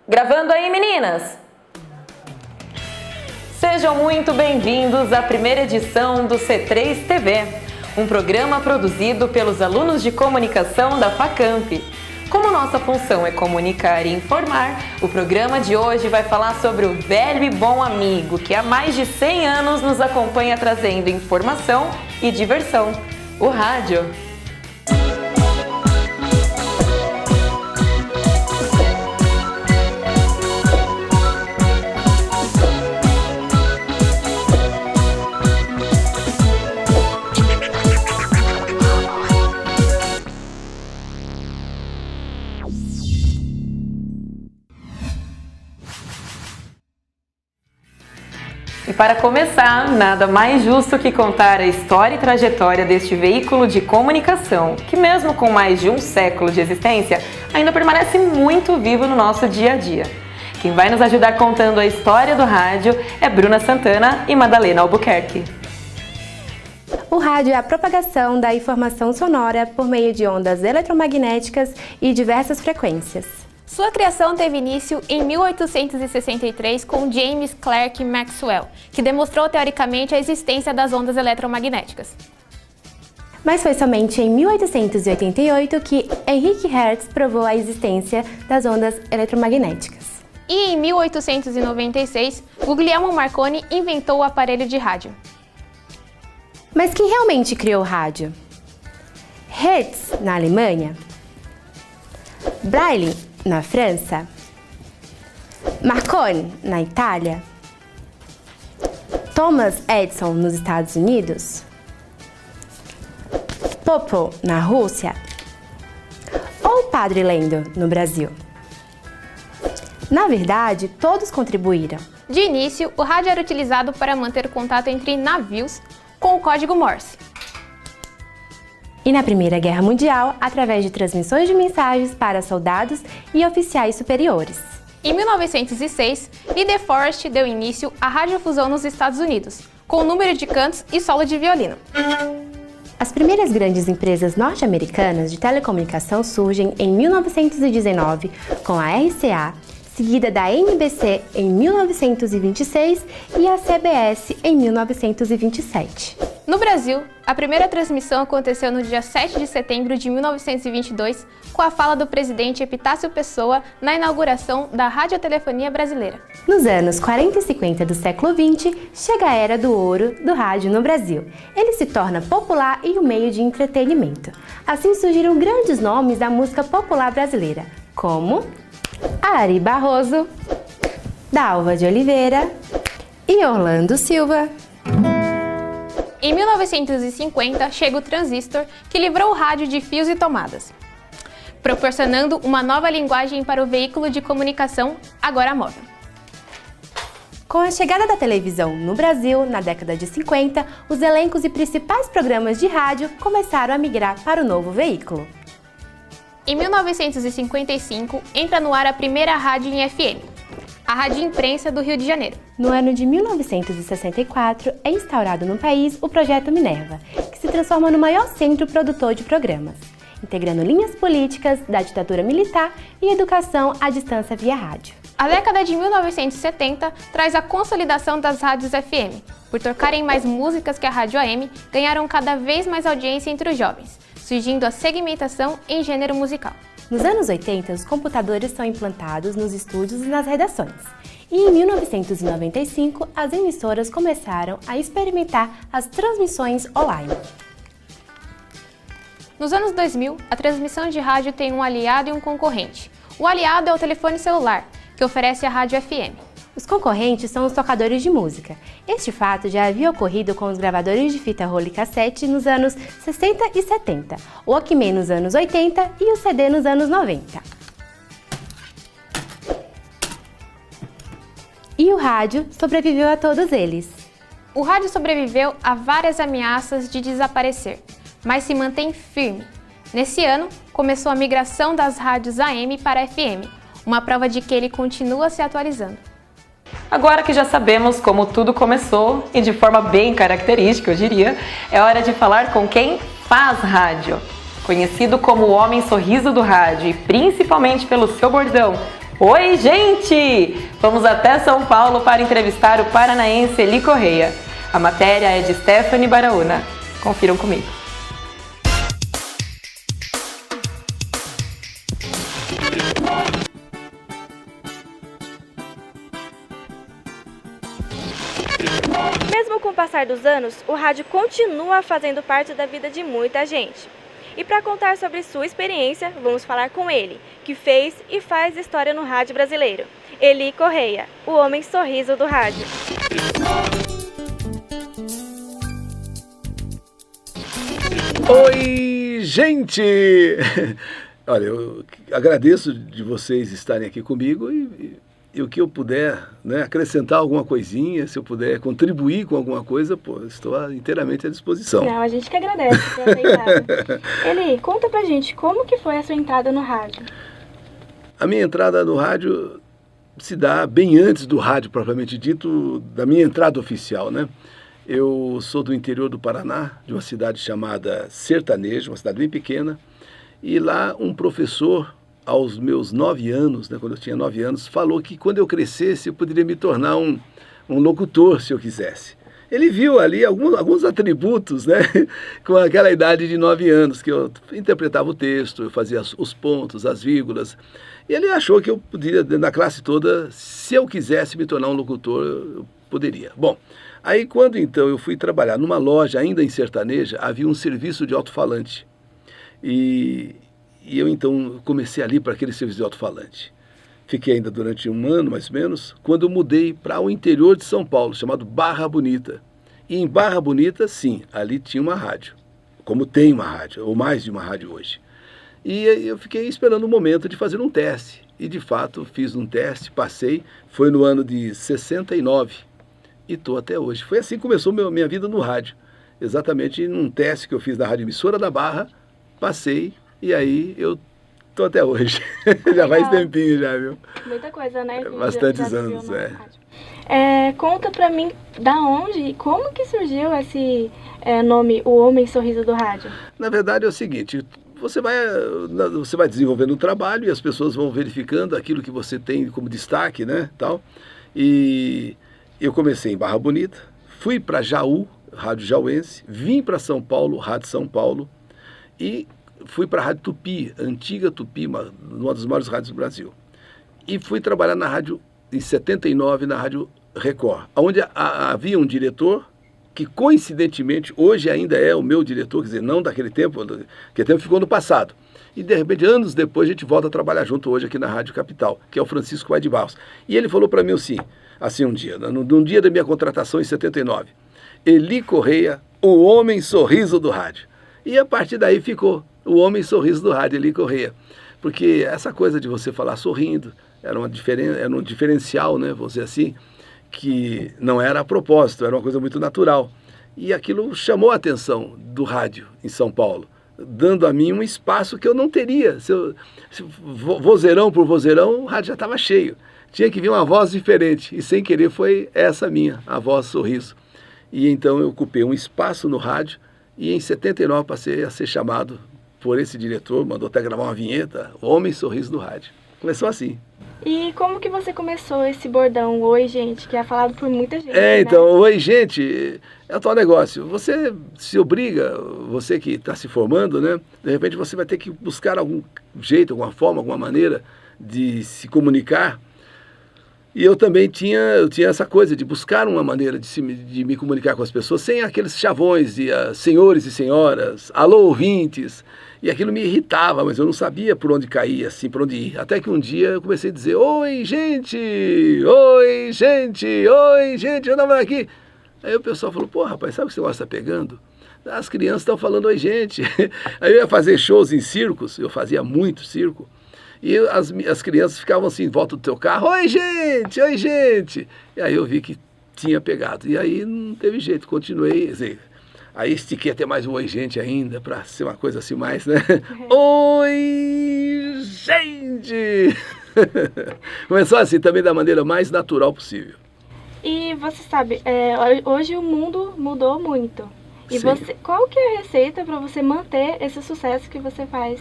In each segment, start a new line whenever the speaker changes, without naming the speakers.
Gravando aí, meninas? Sejam muito bem-vindos à primeira edição do C3 TV, um programa produzido pelos alunos de comunicação da Facamp. Como nossa função é comunicar e informar, o programa de hoje vai falar sobre o velho e bom amigo que há mais de 100 anos nos acompanha trazendo informação e diversão, o rádio. E para começar, nada mais justo que contar a história e trajetória deste veículo de comunicação, que mesmo com mais de um século de existência, ainda permanece muito vivo no nosso dia a dia. Quem vai nos ajudar contando a história do rádio é Bruna Santana e Madalena Albuquerque.
O rádio é a propagação da informação sonora por meio de ondas eletromagnéticas e diversas frequências.
Sua criação teve início em 1863 com James Clerk Maxwell, que demonstrou teoricamente a existência das ondas eletromagnéticas.
Mas foi somente em 1888 que Henrik Hertz provou a existência das ondas eletromagnéticas.
E em 1896, Guglielmo Marconi inventou o aparelho de rádio.
Mas quem realmente criou o rádio? Hertz, na Alemanha? Braille, na França? Marconi, na Itália? Thomas Edison, nos Estados Unidos? Popov, na Rússia? Ou Padre Lendo, no Brasil? Na verdade, todos contribuíram.
De início, o rádio era utilizado para manter contato entre navios com o código Morse.
E na Primeira Guerra Mundial, através de transmissões de mensagens para soldados e oficiais superiores.
Em 1906, Lee De Forest deu início à radiodifusão nos Estados Unidos, com o número de cantos e solo de violino.
As primeiras grandes empresas norte-americanas de telecomunicação surgem em 1919 com a RCA, seguida da NBC em 1926 e a CBS em 1927.
No Brasil, a primeira transmissão aconteceu no dia 7 de setembro de 1922, com a fala do presidente Epitácio Pessoa na inauguração da radiotelefonia brasileira.
Nos anos 40 e 50 do século XX, chega a era do ouro do rádio no Brasil. Ele se torna popular e um meio de entretenimento. Assim surgiram grandes nomes da música popular brasileira, como Ari Barroso, Dalva de Oliveira e Orlando Silva.
Em 1950, chega o transistor, que livrou o rádio de fios e tomadas, proporcionando uma nova linguagem para o veículo de comunicação, agora móvel.
Com a chegada da televisão no Brasil, na década de 50, os elencos e principais programas de rádio começaram a migrar para o novo veículo.
Em 1955, entra no ar a primeira rádio em FM, a Rádio Imprensa do Rio de Janeiro.
No ano de 1964, é instaurado no país o Projeto Minerva, que se transforma no maior centro produtor de programas, integrando linhas políticas da ditadura militar e educação à distância via rádio.
A década de 1970 traz a consolidação das rádios FM. Por tocarem mais músicas que a rádio AM, ganharam cada vez mais audiência entre os jovens, surgindo a segmentação em gênero musical.
Nos anos 80, os computadores são implantados nos estúdios e nas redações. E em 1995, as emissoras começaram a experimentar as transmissões online.
Nos anos 2000, a transmissão de rádio tem um aliado e um concorrente. O aliado é o telefone celular, que oferece a rádio FM.
Os concorrentes são os tocadores de música. Este fato já havia ocorrido com os gravadores de fita rolo e cassete nos anos 60 e 70, o Walkman nos anos 80 e o CD nos anos 90. E o rádio sobreviveu a todos eles.
O rádio sobreviveu a várias ameaças de desaparecer, mas se mantém firme. Nesse ano, começou a migração das rádios AM para FM, uma prova de que ele continua se atualizando.
Agora que já sabemos como tudo começou, e de forma bem característica, eu diria, é hora de falar com quem faz rádio. Conhecido como o homem sorriso do rádio e principalmente pelo seu bordão Oi, gente! Vamos até São Paulo para entrevistar o paranaense Eli Correia. A matéria é de Stephanie Baraúna. Confiram comigo.
Mesmo com o passar dos anos, o rádio continua fazendo parte da vida de muita gente. E para contar sobre sua experiência, vamos falar com ele, que fez e faz história no rádio brasileiro. Eli Correia, o homem sorriso do rádio.
Oi, gente! Olha, eu agradeço de vocês estarem aqui comigo e o que eu puder, né, acrescentar alguma coisinha, se eu puder contribuir com alguma coisa, pô, estou inteiramente à disposição.
Não, a gente que agradece por ter aceitado. Eli, conta pra gente, como que foi a sua entrada no rádio?
A minha entrada no rádio se dá bem antes do rádio, propriamente dito, da minha entrada oficial, né? Eu sou do interior do Paraná, de uma cidade chamada Sertanejo, uma cidade bem pequena, e lá um professor, aos meus 9 anos, né, quando eu tinha 9 anos, falou que quando eu crescesse eu poderia me tornar um locutor, se eu quisesse. Ele viu ali alguns atributos, né, com aquela idade de 9 anos, que eu interpretava o texto, eu fazia os pontos, as vírgulas, e ele achou que eu podia, na classe toda, se eu quisesse me tornar um locutor, eu poderia. Bom, aí quando então eu fui trabalhar numa loja, ainda em Sertaneja, havia um serviço de alto-falante, e eu então comecei ali para aquele serviço de alto-falante. Fiquei ainda durante 1 ano, mais ou menos, quando eu mudei para o interior de São Paulo, chamado Barra Bonita. E em Barra Bonita, sim, ali tinha uma rádio, como tem uma rádio, ou mais de uma rádio hoje. E eu fiquei esperando o momento de fazer um teste. E, de fato, fiz um teste, passei, foi no ano de 69 e estou até hoje. Foi assim que começou minha vida no rádio. Exatamente num teste que eu fiz na Rádio Emissora da Barra, passei e aí eu estou até hoje. Já faz tempinho já, viu?
Muita coisa, né?
Bastantes anos,
Conta pra mim da onde e como que surgiu esse nome, o Homem Sorriso do Rádio.
Na verdade é o seguinte, você vai desenvolvendo o trabalho e as pessoas vão verificando aquilo que você tem como destaque, né, tal. E eu comecei em Barra Bonita, fui para Jaú, Rádio Jauense, vim para São Paulo, Rádio São Paulo, e fui para a Rádio Tupi, antiga Tupi, uma das maiores rádios do Brasil. E fui trabalhar na rádio, em 79, na Rádio Record, onde havia um diretor que, coincidentemente, hoje ainda é o meu diretor, quer dizer, não daquele tempo, aquele tempo ficou no passado. E, de repente, anos depois, a gente volta a trabalhar junto hoje aqui na Rádio Capital, que é o Francisco Vai de Barros. E ele falou para mim assim um dia, num dia da minha contratação em 79, Eli Correia, o homem sorriso do rádio. E a partir daí ficou o homem sorriso do rádio, Eli Correia. Porque essa coisa de você falar sorrindo era um diferencial, né, vamos dizer assim, que não era a propósito, era uma coisa muito natural. E aquilo chamou a atenção do rádio em São Paulo, dando a mim um espaço que eu não teria. Vozeirão por vozeirão, o rádio já estava cheio. Tinha que vir uma voz diferente, e sem querer foi essa minha, a voz sorriso. E então eu ocupei um espaço no rádio, e em 79 passei a ser chamado por esse diretor, mandou até gravar uma vinheta, Homem Sorriso do Rádio. Começou assim.
E como que você começou esse bordão, oi gente, que é falado por muita gente,
então, oi gente, é o tal negócio, você se obriga, você que está se formando, né, de repente você vai ter que buscar algum jeito, alguma forma, alguma maneira de se comunicar. E eu também tinha essa coisa de buscar uma maneira de me comunicar com as pessoas sem aqueles chavões de senhores e senhoras, alô ouvintes, e aquilo me irritava, mas eu não sabia por onde cair, assim, por onde ir. Até que um dia eu comecei a dizer, oi gente, oi gente, oi gente, eu estava aqui. Aí o pessoal falou, pô rapaz, sabe o que você gosta de estar pegando? As crianças estão falando oi gente. Aí eu ia fazer shows em circos, eu fazia muito circo. E as crianças ficavam assim em volta do teu carro, oi gente, oi gente. E aí eu vi que tinha pegado. E aí não teve jeito, continuei. Assim, aí estiquei até mais um oi gente ainda, para ser uma coisa assim mais, né? Oi gente! Começou assim também da maneira mais natural possível.
E você sabe, hoje o mundo mudou muito. E
Sim.
qual que é a receita para você manter esse sucesso que você faz?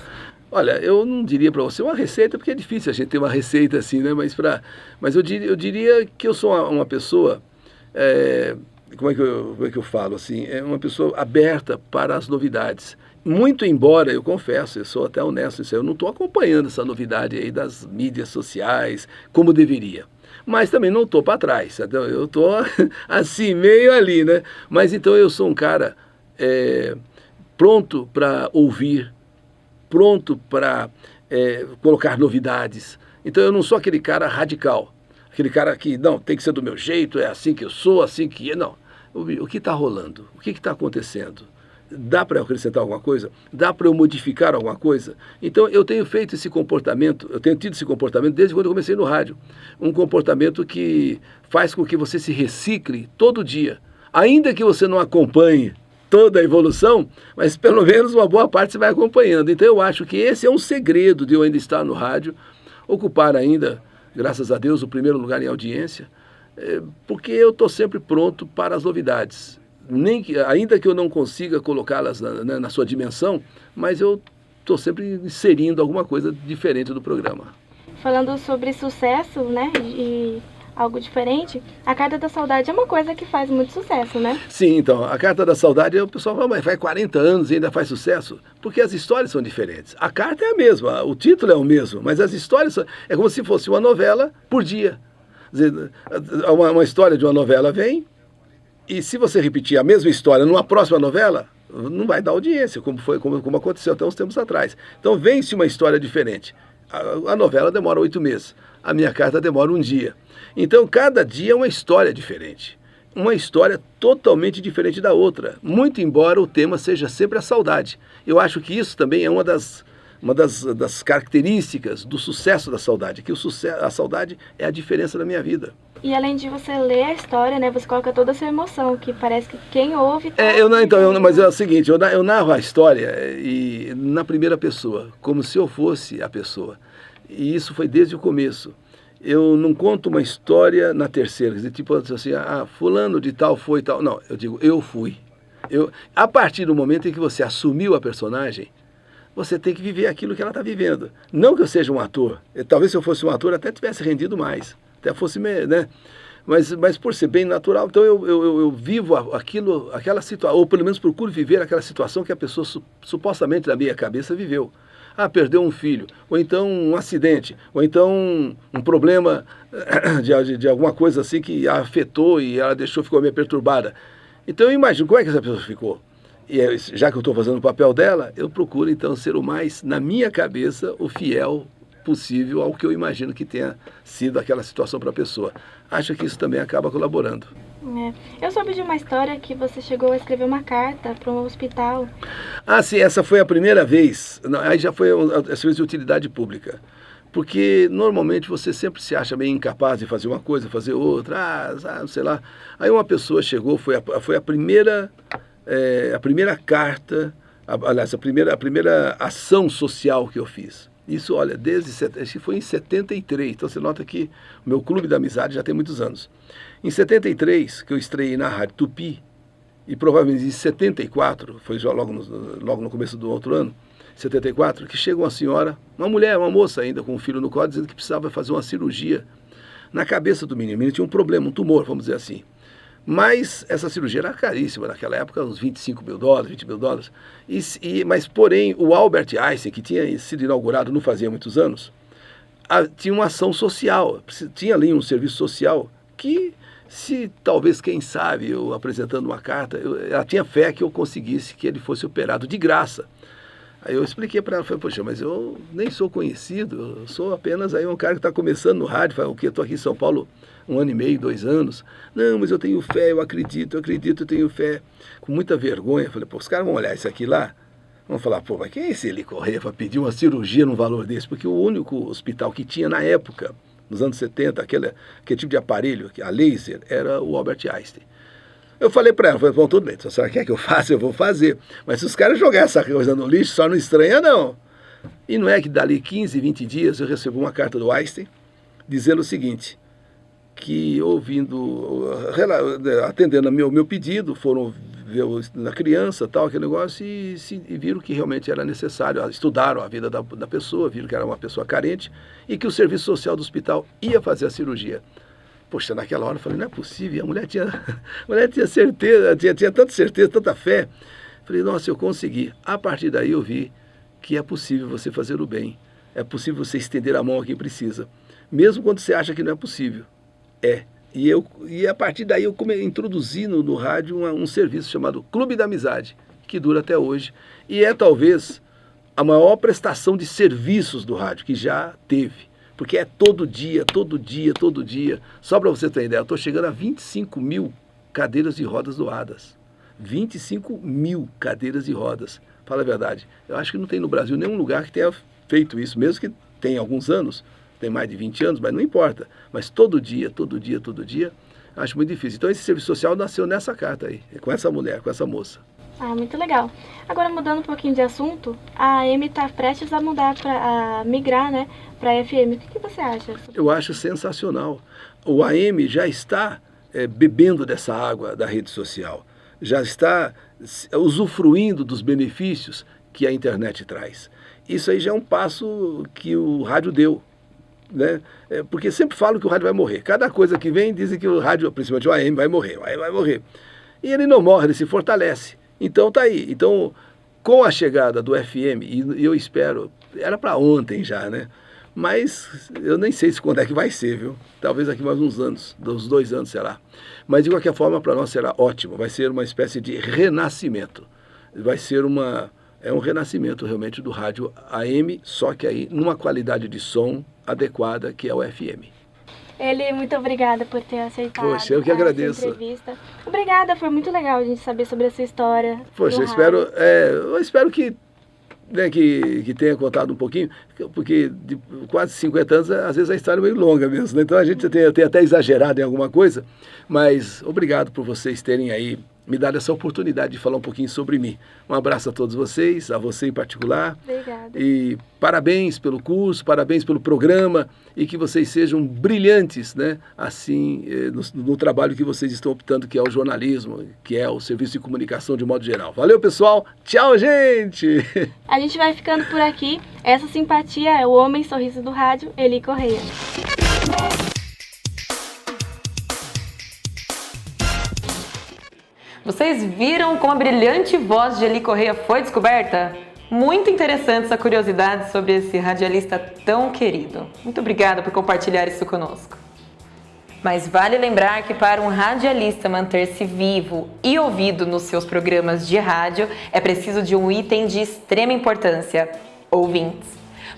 Olha, eu não diria para você uma receita, porque é difícil a gente ter uma receita assim, né? Mas eu diria que eu sou uma pessoa, como é que eu falo assim? É uma pessoa aberta para as novidades. Muito embora, eu confesso, eu sou até honesto, eu não estou acompanhando essa novidade aí das mídias sociais como deveria. Mas também não estou para trás, então eu estou assim, meio ali, né? Mas então eu sou um cara pronto para ouvir, pronto para colocar novidades. Então eu não sou aquele cara radical, aquele cara que, não, tem que ser do meu jeito, é assim que eu sou, assim que é. Não, o que está rolando? O que está acontecendo? Dá para eu acrescentar alguma coisa? Dá para eu modificar alguma coisa? Então eu tenho feito esse comportamento, eu tenho tido esse comportamento desde quando eu comecei no rádio. Um comportamento que faz com que você se recicle todo dia. Ainda que você não acompanhe toda a evolução, mas pelo menos uma boa parte você vai acompanhando. Então eu acho que esse é um segredo de eu ainda estar no rádio, ocupar ainda, graças a Deus, o primeiro lugar em audiência, porque eu estou sempre pronto para as novidades. Ainda que eu não consiga colocá-las na sua dimensão, mas eu estou sempre inserindo alguma coisa diferente do programa.
Falando sobre sucesso, né, e algo diferente, a Carta da Saudade é uma coisa que faz muito sucesso, né?
Sim, então, a Carta da Saudade, o pessoal fala, mas faz 40 anos e ainda faz sucesso, porque as histórias são diferentes. A carta é a mesma, o título é o mesmo, mas as histórias é como se fosse uma novela por dia. Quer dizer, uma história de uma novela vem, e se você repetir a mesma história numa próxima novela, não vai dar audiência, como aconteceu até uns tempos atrás. Então vem-se uma história diferente. A novela demora 8 meses, a minha carta demora um dia. Então cada dia é uma história diferente. Uma história totalmente diferente da outra, muito embora o tema seja sempre a saudade. Eu acho que isso também é uma das características do sucesso da saudade, que a saudade é a diferença da minha vida.
E além de você ler a história, né, você coloca toda a sua emoção, que parece que quem ouve...
Mas é o seguinte, eu narro a história e na primeira pessoa, como se eu fosse a pessoa. E isso foi desde o começo. Eu não conto uma história na terceira, quer dizer, tipo assim, fulano de tal foi tal. Não, eu digo, eu fui. A partir do momento em que você assumiu a personagem, você tem que viver aquilo que ela está vivendo. Não que eu seja um ator. Talvez se eu fosse um ator até tivesse rendido mais. Até fosse, né? Mas por ser bem natural, então eu vivo aquela situação, ou pelo menos procuro viver aquela situação que a pessoa supostamente na minha cabeça viveu. Perdeu um filho, ou então um acidente, ou então um problema de alguma coisa assim que a afetou e ela ficou meio perturbada. Então eu imagino como é que essa pessoa ficou. E já que eu estou fazendo o papel dela, eu procuro então ser o mais, na minha cabeça, o fiel possível ao que eu imagino que tenha sido aquela situação para a pessoa. Acho que isso também acaba colaborando.
Eu soube de uma história que você chegou a escrever uma carta para um hospital.
Sim, essa foi a primeira vez. Aí já foi a serviço de utilidade pública. Porque normalmente você sempre se acha meio incapaz de fazer uma coisa, fazer outra, sei lá. Aí uma pessoa chegou, foi a primeira carta, aliás, a primeira ação social que eu fiz. Isso, olha, acho que foi em 73, então você nota que o meu clube da amizade já tem muitos anos. Em 73, que eu estreiei na Rádio Tupi, e provavelmente em 74, foi já logo no começo do outro ano, 74, que chega uma senhora, uma mulher, uma moça ainda, com um filho no colo, dizendo que precisava fazer uma cirurgia na cabeça do menino. O menino tinha um problema, um tumor, vamos dizer assim. Mas essa cirurgia era caríssima naquela época, uns $25 mil, $20 mil. Mas, porém, o Albert Einstein, que tinha sido inaugurado não fazia muitos anos, tinha uma ação social, tinha ali um serviço social que, se talvez, quem sabe, eu apresentando uma carta, ela tinha fé que eu conseguisse que ele fosse operado de graça. Aí eu expliquei para ela, falei, poxa, mas eu nem sou conhecido, eu sou apenas aí um cara que está começando no rádio, fala, o quê? Estou aqui em São Paulo 1 ano e meio, 2 anos. Não, mas eu tenho fé, eu acredito, eu tenho fé. Com muita vergonha, falei, pô, os caras vão olhar isso aqui lá, vão falar, pô, mas quem é esse ele correr para pedir uma cirurgia num valor desse? Porque o único hospital que tinha na época, nos anos 70, aquele tipo de aparelho, a laser, era o Albert Einstein. Eu falei para ela, bom, tudo bem, se a senhora quer que eu faça, eu vou fazer. Mas se os caras jogarem essa coisa no lixo, só não estranha, não. E não é que dali 15, 20 dias eu recebo uma carta do Einstein dizendo o seguinte, que atendendo ao meu pedido, foram na criança, tal, aquele negócio, e viram que realmente era necessário, estudaram a vida da pessoa, viram que era uma pessoa carente e que o serviço social do hospital ia fazer a cirurgia. Poxa, naquela hora eu falei, não é possível, a mulher tinha certeza, tinha tanta certeza, tanta fé. Falei, nossa, eu consegui. A partir daí eu vi que é possível você fazer o bem, é possível você estender a mão a quem precisa, mesmo quando você acha que não é possível. E a partir daí eu introduzi no rádio um serviço chamado Clube da Amizade, que dura até hoje, e é talvez a maior prestação de serviços do rádio que já teve, porque é todo dia. Só para você ter ideia, eu estou chegando a 25 mil cadeiras de rodas doadas. 25 mil cadeiras de rodas. Fala a verdade, eu acho que não tem no Brasil nenhum lugar que tenha feito isso, mesmo que tenha alguns anos, tem mais de 20 anos, mas não importa. Mas todo dia, acho muito difícil. Então esse serviço social nasceu nessa carta aí, com essa mulher, com essa moça.
Ah, muito legal. Agora, mudando um pouquinho de assunto, a AM está prestes a migrar, né, para a FM. O que você acha?
Eu acho sensacional. O AM já está bebendo dessa água da rede social, já está usufruindo dos benefícios que a internet traz. Isso aí já é um passo que o rádio deu. Né? Porque sempre falam que o rádio vai morrer. Cada coisa que vem dizem que o rádio, principalmente o AM, vai morrer. E ele não morre, ele se fortalece. Então tá aí. Então, com a chegada do FM, e eu espero, era para ontem já, né? Mas eu nem sei quando é que vai ser, viu? Talvez daqui mais uns anos, uns 2 anos, sei lá. Mas de qualquer forma, para nós será ótimo. Vai ser uma espécie de renascimento. Vai ser um renascimento realmente do rádio AM, só que aí numa qualidade de som adequada, que é o FM.
Ele, muito obrigada por ter aceitado.
Poxa, eu que agradeço.
Essa entrevista. Obrigada, foi muito legal a gente saber sobre a sua história.
Poxa, eu espero que tenha contado um pouquinho, porque de quase 50 anos, às vezes a história é meio longa mesmo, né? Então a gente tem até exagerado em alguma coisa, mas obrigado por vocês terem aí me dado essa oportunidade de falar um pouquinho sobre mim. Um abraço a todos vocês, a você em particular.
Obrigada.
E parabéns pelo curso, parabéns pelo programa e que vocês sejam brilhantes, né? Assim, no trabalho que vocês estão optando, que é o jornalismo, que é o serviço de comunicação de modo geral. Valeu, pessoal. Tchau, gente.
A gente vai ficando por aqui. Essa simpatia é o homem sorriso do rádio, Eli Correia.
Vocês viram como a brilhante voz de Eli Correia foi descoberta? Muito interessante essa curiosidade sobre esse radialista tão querido. Muito obrigada por compartilhar isso conosco. Mas vale lembrar que para um radialista manter-se vivo e ouvido nos seus programas de rádio, é preciso de um item de extrema importância: ouvintes.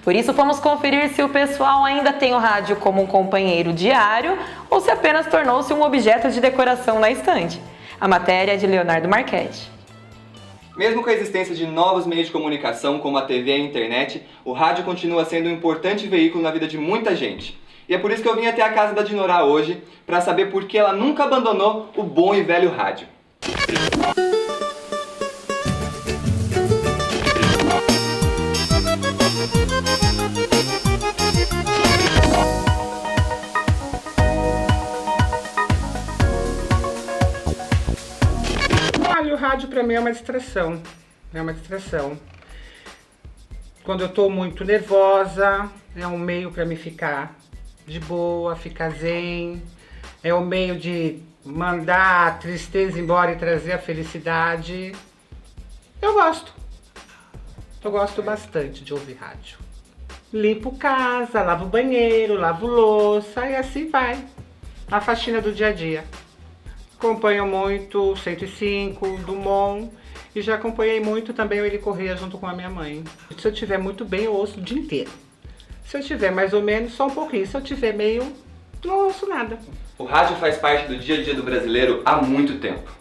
Por isso fomos conferir se o pessoal ainda tem o rádio como um companheiro diário ou se apenas tornou-se um objeto de decoração na estante. A matéria é de Leonardo Marchetti.
Mesmo com a existência de novos meios de comunicação, como a TV e a internet, o rádio continua sendo um importante veículo na vida de muita gente. E é por isso que eu vim até a casa da Dinorá hoje, para saber por que ela nunca abandonou o bom e velho rádio.
O rádio para mim é uma distração, Quando eu estou muito nervosa, é um meio para me ficar de boa, ficar zen, é um meio de mandar a tristeza embora e trazer a felicidade. Eu gosto bastante de ouvir rádio. Limpo casa, lavo banheiro, lavo louça e assim vai, a faxina do dia a dia. Acompanho muito 105, Dumont, e já acompanhei muito também o Eli Correia junto com a minha mãe. Se eu estiver muito bem, eu ouço o dia inteiro. Se eu estiver mais ou menos, só um pouquinho. Se eu estiver meio, não ouço nada.
O rádio faz parte do dia a dia do brasileiro há muito tempo.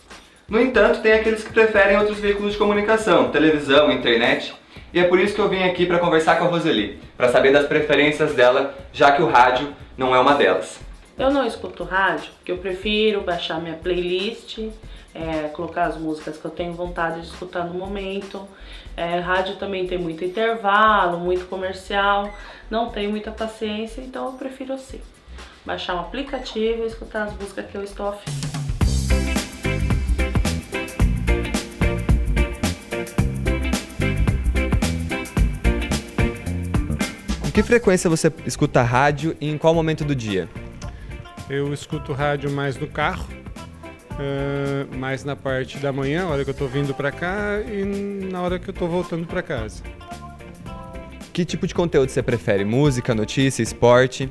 No entanto, tem aqueles que preferem outros veículos de comunicação, televisão, internet, e é por isso que eu vim aqui para conversar com a Roseli, para saber das preferências dela, já que o rádio não é uma delas.
Eu não escuto rádio, porque eu prefiro baixar minha playlist, colocar as músicas que eu tenho vontade de escutar no momento. Rádio também tem muito intervalo, muito comercial, não tenho muita paciência, então eu prefiro assim, baixar um aplicativo e escutar as músicas que eu estou afim.
que frequência você escuta rádio e em qual momento do dia?
Eu escuto rádio mais no carro, mais na parte da manhã, na hora que eu estou vindo para cá e na hora que eu estou voltando para casa.
Que tipo de conteúdo você prefere? Música, notícia, esporte?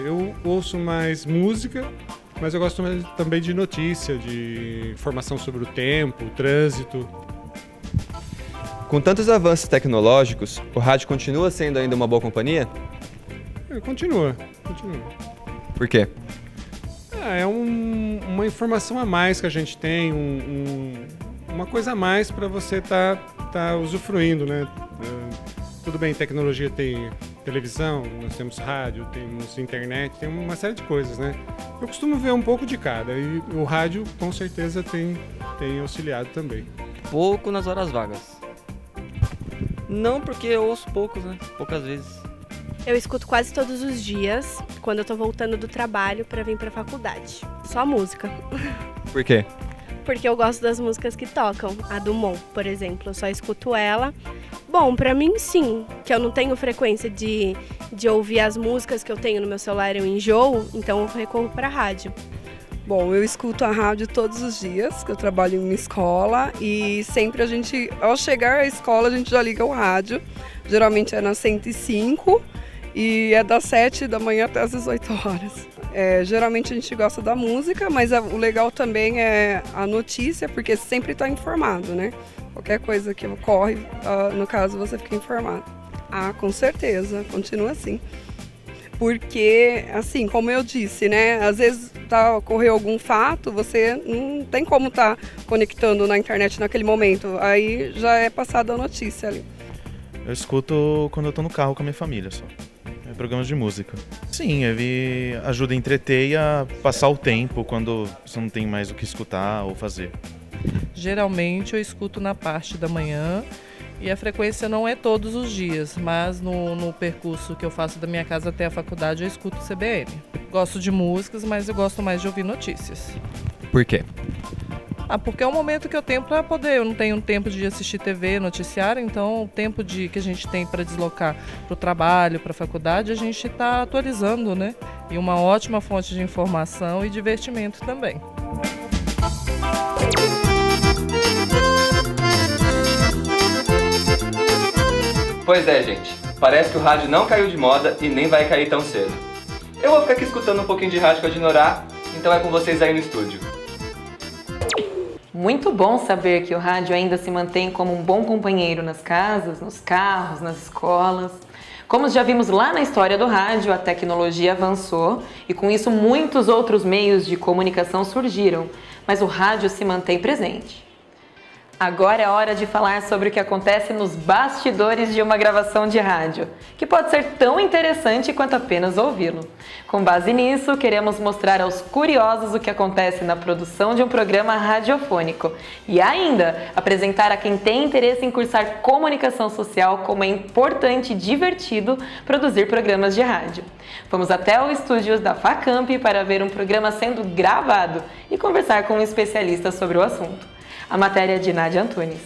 Eu ouço mais música, mas eu gosto também de notícia, de informação sobre o tempo, o trânsito.
Com tantos avanços tecnológicos, o rádio continua sendo ainda uma boa companhia?
Continua.
Por quê?
É uma informação a mais que a gente tem, uma coisa a mais para você tá usufruindo, né? Tudo bem, tecnologia tem televisão, nós temos rádio, temos internet, tem uma série de coisas, né? Eu costumo ver um pouco de cada e o rádio com certeza tem auxiliado também.
Pouco nas horas vagas. Não, porque eu ouço poucos, né? Poucas vezes.
Eu escuto quase todos os dias, quando eu tô voltando do trabalho para vir pra faculdade. Só música.
Por quê?
Porque eu gosto das músicas que tocam. A do Mon, por exemplo, eu só escuto ela. Bom, pra mim sim, que eu não tenho frequência de ouvir as músicas que eu tenho no meu celular, eu enjoo, então eu recorro pra rádio.
Bom, eu escuto a rádio todos os dias, que eu trabalho em uma escola e sempre ao chegar à escola, a gente já liga o rádio. Geralmente é na 105 e é das 7 da manhã até as 18 horas. Geralmente a gente gosta da música, mas o legal também é a notícia, porque sempre está informado, né? Qualquer coisa que ocorre, no caso, você fica informado. Com certeza, continua assim. Porque, assim, como eu disse, né? Às vezes ocorreu algum fato, você não tem como estar conectando na internet naquele momento. Aí já é passada a notícia ali.
Eu escuto quando eu tô no carro com a minha família só. Programas de música. Sim, ele ajuda a entreter e a passar o tempo quando você não tem mais o que escutar ou fazer.
Geralmente eu escuto na parte da manhã e a frequência não é todos os dias, mas no percurso que eu faço da minha casa até a faculdade eu escuto CBN. Gosto de músicas, mas eu gosto mais de ouvir notícias.
Por quê?
Porque é o momento que eu tenho para poder. Eu não tenho tempo de assistir TV, noticiário, então o tempo que a gente tem para deslocar para o trabalho, para a faculdade, a gente está atualizando, né? E uma ótima fonte de informação e divertimento também.
Pois é, gente. Parece que o rádio não caiu de moda e nem vai cair tão cedo. Eu vou ficar aqui escutando um pouquinho de rádio com a Dinorá, então é com vocês aí no estúdio.
Muito bom saber que o rádio ainda se mantém como um bom companheiro nas casas, nos carros, nas escolas. Como já vimos lá na história do rádio, a tecnologia avançou e com isso muitos outros meios de comunicação surgiram, mas o rádio se mantém presente. Agora é hora de falar sobre o que acontece nos bastidores de uma gravação de rádio, que pode ser tão interessante quanto apenas ouvi-lo. Com base nisso, queremos mostrar aos curiosos o que acontece na produção de um programa radiofônico e ainda apresentar a quem tem interesse em cursar comunicação social como é importante e divertido produzir programas de rádio. Vamos até os estúdios da Facamp para ver um programa sendo gravado e conversar com um especialista sobre o assunto. A matéria é de Nádia Antunes.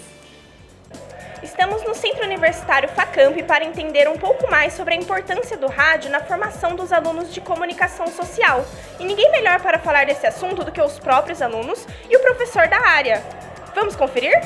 Estamos no Centro Universitário Facamp para entender um pouco mais sobre a importância do rádio na formação dos alunos de comunicação social. E ninguém melhor para falar desse assunto do que os próprios alunos e o professor da área. Vamos conferir?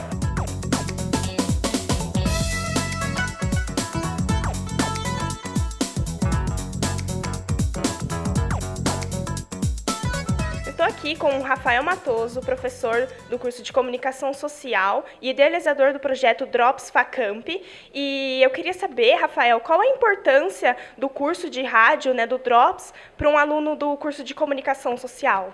Estou aqui com o Rafael Matoso, professor do curso de Comunicação Social e idealizador do projeto Drops Facamp. E eu queria saber, Rafael, qual a importância do curso de rádio, do Drops, para um aluno do curso de Comunicação Social?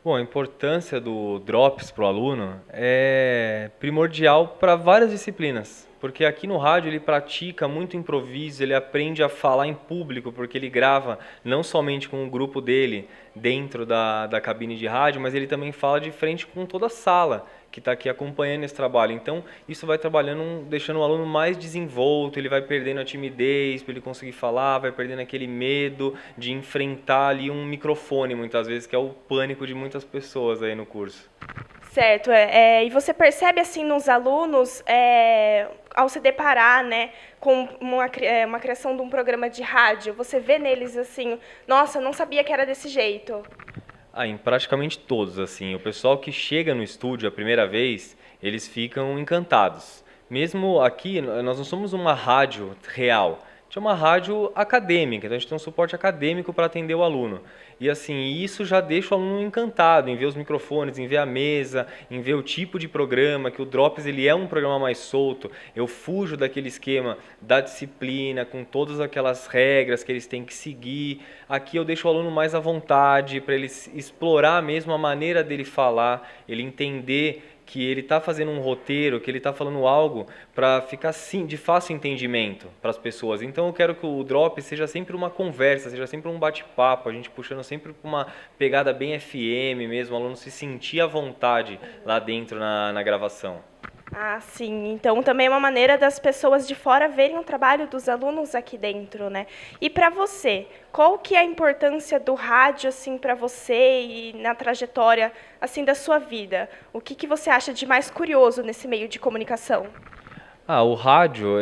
Bom, a importância do Drops para o aluno é primordial para várias disciplinas. Porque aqui no rádio ele pratica muito improviso, ele aprende a falar em público, porque ele grava não somente com o grupo dele dentro da cabine de rádio, mas ele também fala de frente com toda a sala que está aqui acompanhando esse trabalho. Então isso vai trabalhando, deixando o aluno mais desenvolto, ele vai perdendo a timidez para ele conseguir falar, vai perdendo aquele medo de enfrentar ali um microfone muitas vezes, que é o pânico de muitas pessoas aí no curso.
Certo, e você percebe assim nos alunos ao se deparar, né, com uma criação de um programa de rádio, você vê neles assim, nossa, eu não sabia que era desse jeito?
Em praticamente todos, assim. O pessoal que chega no estúdio a primeira vez, eles ficam encantados. Mesmo aqui, nós não somos uma rádio real. A gente é uma rádio acadêmica, então a gente tem um suporte acadêmico para atender o aluno. E assim, isso já deixa o aluno encantado em ver os microfones, em ver a mesa, em ver o tipo de programa, que o Drops ele é um programa mais solto. Eu fujo daquele esquema da disciplina, com todas aquelas regras que eles têm que seguir. Aqui eu deixo o aluno mais à vontade, para ele explorar mesmo a maneira dele falar, ele entender que ele está fazendo um roteiro, que ele está falando algo para ficar de fácil entendimento para as pessoas. Então eu quero que o Drop seja sempre uma conversa, seja sempre um bate-papo, a gente puxando sempre para uma pegada bem FM mesmo, o aluno se sentir à vontade lá dentro na gravação.
Ah, sim. Então também é uma maneira das pessoas de fora verem o trabalho dos alunos aqui dentro, né? E para você, qual que é a importância do rádio assim para você e na trajetória assim da sua vida? O que você acha de mais curioso nesse meio de comunicação?
O rádio,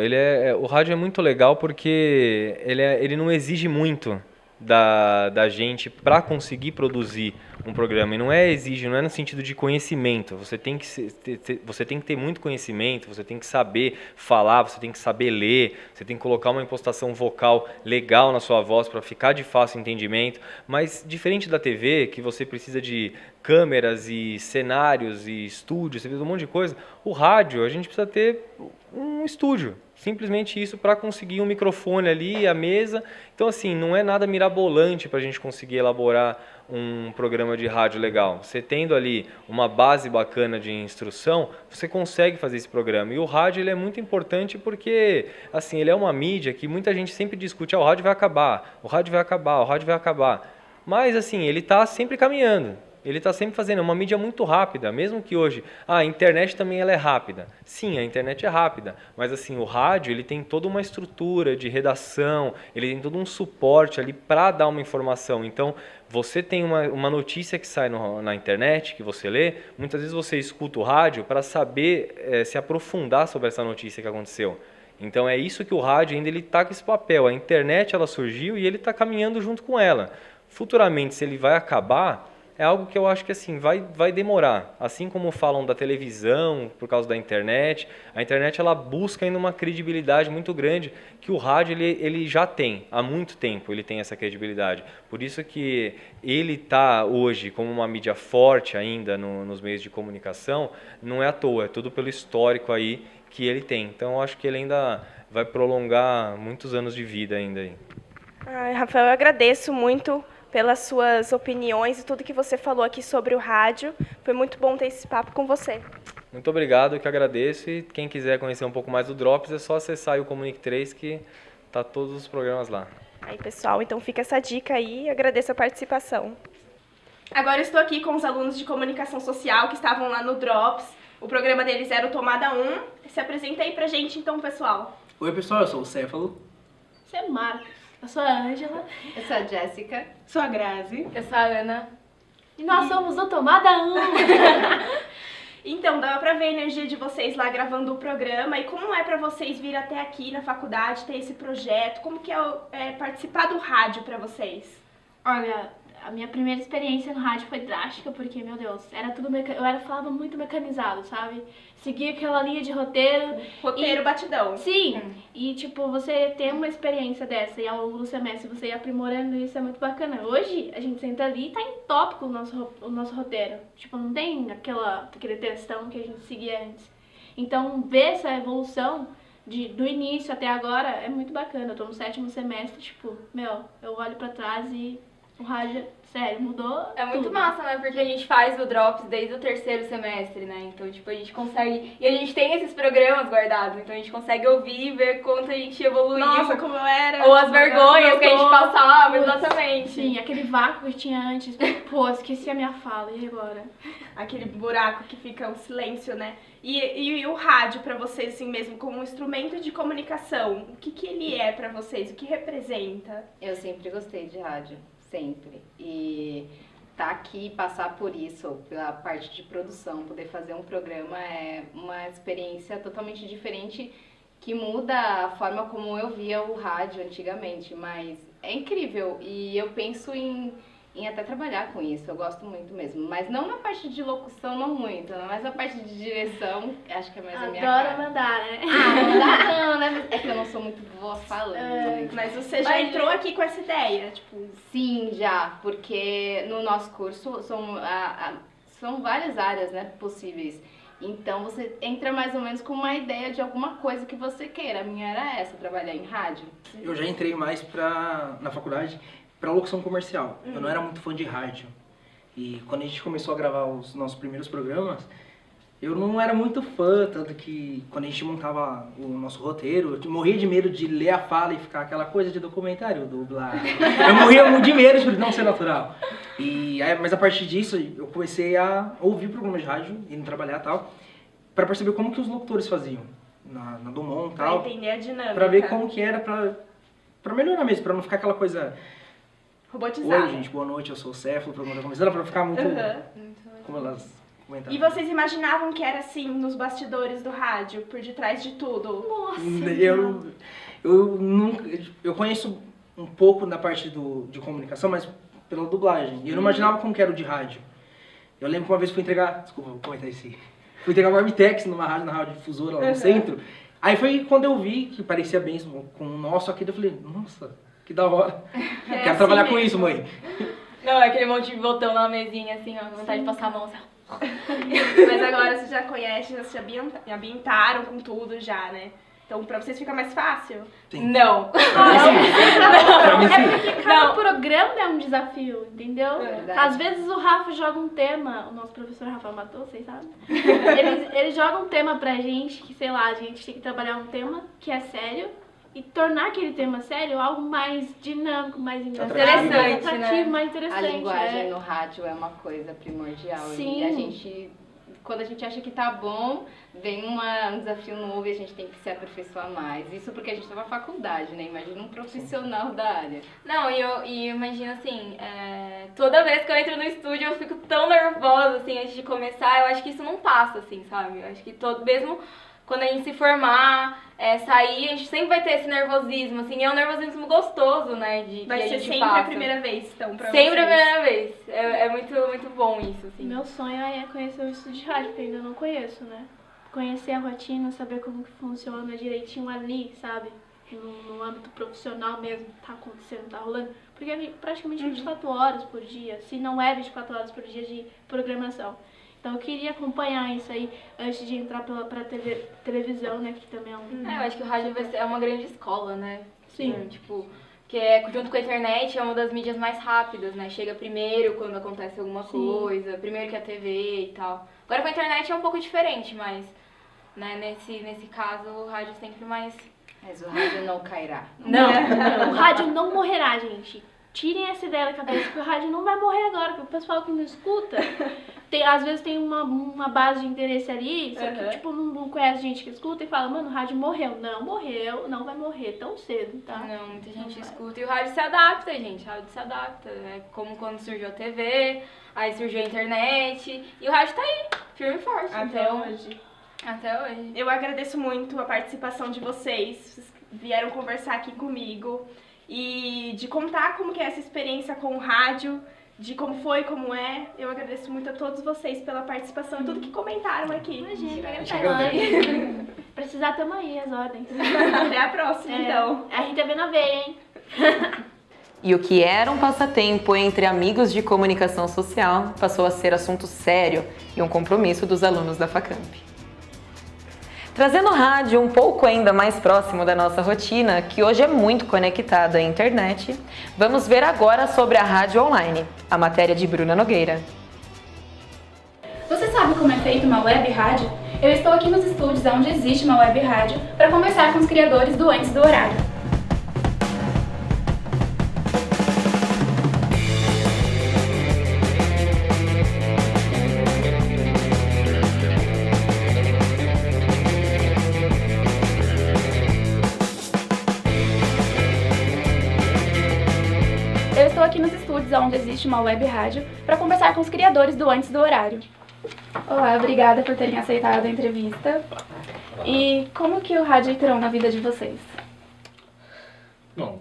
o rádio é muito legal porque ele não exige muito da gente para conseguir produzir um programa. E não é no sentido de conhecimento. Você tem que ter muito conhecimento, você tem que saber falar, você tem que saber ler, você tem que colocar uma impostação vocal legal na sua voz para ficar de fácil entendimento. Mas diferente da TV, que você precisa de câmeras e cenários e estúdios, você precisa de um monte de coisa, o rádio, a gente precisa ter um estúdio. Simplesmente isso para conseguir um microfone ali, a mesa. Então, assim, não é nada mirabolante para a gente conseguir elaborar um programa de rádio legal. Você tendo ali uma base bacana de instrução, você consegue fazer esse programa. E o rádio ele é muito importante porque, assim, ele é uma mídia que muita gente sempre discute, o rádio vai acabar, o rádio vai acabar, o rádio vai acabar. Mas, assim, ele está sempre caminhando. Ele está sempre fazendo uma mídia muito rápida, mesmo que hoje a internet também ela é rápida. Sim, a internet é rápida, mas assim o rádio ele tem toda uma estrutura de redação, ele tem todo um suporte ali para dar uma informação. Então você tem uma notícia que sai na internet, que você lê, muitas vezes você escuta o rádio para saber se aprofundar sobre essa notícia que aconteceu. Então é isso que o rádio ainda ele está com esse papel. A internet ela surgiu e ele está caminhando junto com ela. Futuramente, se ele vai acabar, é algo que eu acho que assim, vai demorar. Assim como falam da televisão, por causa da internet, a internet ela busca ainda uma credibilidade muito grande que o rádio ele já tem, há muito tempo ele tem essa credibilidade. Por isso que ele está hoje como uma mídia forte ainda nos meios de comunicação, não é à toa, é tudo pelo histórico aí que ele tem. Então eu acho que ele ainda vai prolongar muitos anos de vida ainda aí.
Rafael, eu agradeço muito pelas suas opiniões e tudo que você falou aqui sobre o rádio. Foi muito bom ter esse papo com você.
Muito obrigado, eu que agradeço. E quem quiser conhecer um pouco mais do Drops, é só acessar o Comunique 3, que tá todos os programas lá.
Aí, pessoal, então fica essa dica aí e agradeço a participação. Agora eu estou aqui com os alunos de comunicação social que estavam lá no Drops. O programa deles era o Tomada 1. Se apresenta aí pra gente, então, pessoal.
Oi, pessoal, eu sou o Céfalo.
Você é Marcos. Eu sou a Ângela.
Eu sou a Jéssica.
Sou a Grazi.
Eu sou a Ana.
E nós somos do Tomada 1.
Então, dava pra ver a energia de vocês lá gravando o programa. E como é pra vocês vir até aqui na faculdade, ter esse projeto? Como que é participar do rádio pra vocês?
Olha, a minha primeira experiência no rádio foi drástica, porque, meu Deus, era tudo falava muito mecanizado, sabe? Seguia aquela linha de roteiro.
Roteiro batidão.
Sim, e tipo, você ter uma experiência dessa e ao longo do semestre você ir aprimorando isso é muito bacana. Hoje, a gente senta ali e tá em tópico o nosso roteiro. Tipo, não tem aquele textão que a gente seguia antes. Então, ver essa evolução do início até agora é muito bacana. Eu tô no 7º semestre, tipo, eu olho pra trás e o rádio, sério, mudou.
É muito
tudo.
massa, né? Porque a gente faz o Drops desde o 3º semestre, né? Então, tipo, a gente consegue... E a gente tem esses programas guardados, então a gente consegue ouvir e ver quanto a gente evoluiu.
Nossa, como eu era.
Ou as vergonhas que a gente passava, exatamente.
Sim, aquele vácuo que tinha antes. Pô, esqueci a minha fala, e agora?
Aquele buraco que fica o silêncio, né? E o rádio pra vocês, assim mesmo, como um instrumento de comunicação, o que ele é pra vocês? O que representa?
Eu sempre gostei de rádio. Sempre. E tá aqui, passar por isso, pela parte de produção, poder fazer um programa é uma experiência totalmente diferente
que muda a forma como eu via o rádio antigamente, mas é incrível e eu penso em até trabalhar com isso, eu gosto muito mesmo, mas não na parte de locução, não muito, mas na parte de direção, acho que é mais a minha cara.
Adoro mandar, né?
Mandar não, né? É que eu não sou muito boa falando.
Mas você já entrou aqui com essa ideia, tipo...
Sim, já, porque no nosso curso são várias áreas, né, possíveis. Então você entra mais ou menos com uma ideia de alguma coisa que você queira. A minha era essa, trabalhar em rádio.
Eu já entrei mais na faculdade para locução comercial. Eu não era muito fã de rádio. E quando a gente começou a gravar os nossos primeiros programas, eu não era muito fã, tanto que quando a gente montava o nosso roteiro, eu morria de medo de ler a fala e ficar aquela coisa de documentário, dublar. Eu morria muito de medo de não ser natural. Mas a partir disso, eu comecei a ouvir programas de rádio, indo trabalhar e tal, para perceber como que os locutores faziam na Dumont e tal.
Pra entender a dinâmica.
Pra ver como que era, pra melhorar mesmo, pra não ficar aquela coisa...
Robotizada.
Oi, gente, boa noite, eu sou o Céfalo, o programa tá começando, pra ficar muito... Como elas comentaram.
E vocês imaginavam que era assim, nos bastidores do rádio, por detrás de tudo?
Nossa!
Eu conheço um pouco da parte de comunicação, mas pela dublagem. E eu não imaginava como que era o de rádio. Eu lembro que uma vez fui entregar... Desculpa, vou comentar isso aí. Fui entregar uma Armitex na rádio difusora lá no centro. Aí foi quando eu vi que parecia bem com o nosso aqui, eu falei, nossa, que da hora. Quero
assim
trabalhar
mesmo.
com isso, mãe.
Não, é aquele monte de botão na mesinha, assim, ó, vontade de passar a mão, assim.
Mas agora vocês já conhecem, já se ambientaram com tudo já, né? Então pra vocês fica mais fácil?
Sim.
Não.
É porque cada programa é um desafio, entendeu?
Verdade.
Às vezes o Rafa joga um tema, o nosso professor Rafa Matou, vocês sabem? Ele joga um tema pra gente, que sei lá, a gente tem que trabalhar um tema que é sério e tornar aquele tema sério algo mais dinâmico, mais engraçado, mais atrativo, mais interessante.
A linguagem no rádio é uma coisa primordial.
Sim.
E a gente, quando a gente acha que tá bom, vem um desafio novo e a gente tem que se aperfeiçoar mais. Isso porque a gente tá na faculdade, né? Imagina um profissional da área.
Não, e imagina assim, toda vez que eu entro no estúdio eu fico tão nervosa, assim, antes de começar, eu acho que isso não passa, assim, sabe? Eu acho que mesmo quando a gente se formar, sair, a gente sempre vai ter esse nervosismo, assim, é um nervosismo gostoso, né?
Vai ser sempre a primeira vez, então, pra
Sempre
vocês.
a primeira vez. É muito, muito bom isso, assim.
Meu sonho é conhecer o estúdio de rádio, porque eu ainda não conheço, né? Conhecer a rotina, saber como que funciona direitinho ali, sabe? No âmbito profissional mesmo, tá acontecendo, tá rolando. Porque é praticamente 24 horas por dia, se não é 24 horas por dia de programação. Então eu queria acompanhar isso aí antes de entrar pra televisão, né? Que também é um...
eu acho que o rádio é uma grande escola, né?
Sim.
Tipo, que junto com a internet é uma das mídias mais rápidas, né? Chega primeiro quando acontece alguma coisa, primeiro que a TV e tal. Agora com a internet é um pouco diferente, mas né, nesse caso o rádio é sempre mais...
Mas o rádio não cairá.
Não, o rádio não morrerá, gente. Tirem essa ideia da cabeça que o rádio não vai morrer agora, porque o pessoal que não escuta, às vezes tem uma base de interesse ali, só que tipo, não conhece gente que escuta e fala, mano, o rádio morreu. Não morreu, não vai morrer tão cedo, tá?
Não, muita gente escuta e o rádio se adapta, gente, o rádio se adapta. É como quando surgiu a TV, aí surgiu a internet, e o rádio tá aí, firme e forte.
Até hoje.
Até hoje.
Eu agradeço muito a participação de vocês, vocês vieram conversar aqui comigo. E de contar como que é essa experiência com o rádio, de como foi, como é. Eu agradeço muito a todos vocês pela participação e tudo que comentaram aqui.
Imagina, precisar, tamo aí, as ordens.
Até a próxima, então.
A RTV na veia, hein?
E o que era um passatempo entre amigos de comunicação social passou a ser assunto sério e um compromisso dos alunos da Facamp. Trazendo o rádio um pouco ainda mais próximo da nossa rotina, que hoje é muito conectada à internet, vamos ver agora sobre a rádio online, a matéria de Bruna Nogueira.
Você sabe como é feita uma web rádio? Eu estou aqui nos estúdios onde existe uma web rádio para conversar com os criadores do Antes do Horário. Eu estou aqui nos estúdios onde existe uma web rádio para conversar com os criadores do Antes do Horário. Olá, obrigada por terem aceitado a entrevista. E como que o rádio entrou na vida de vocês?
Bom,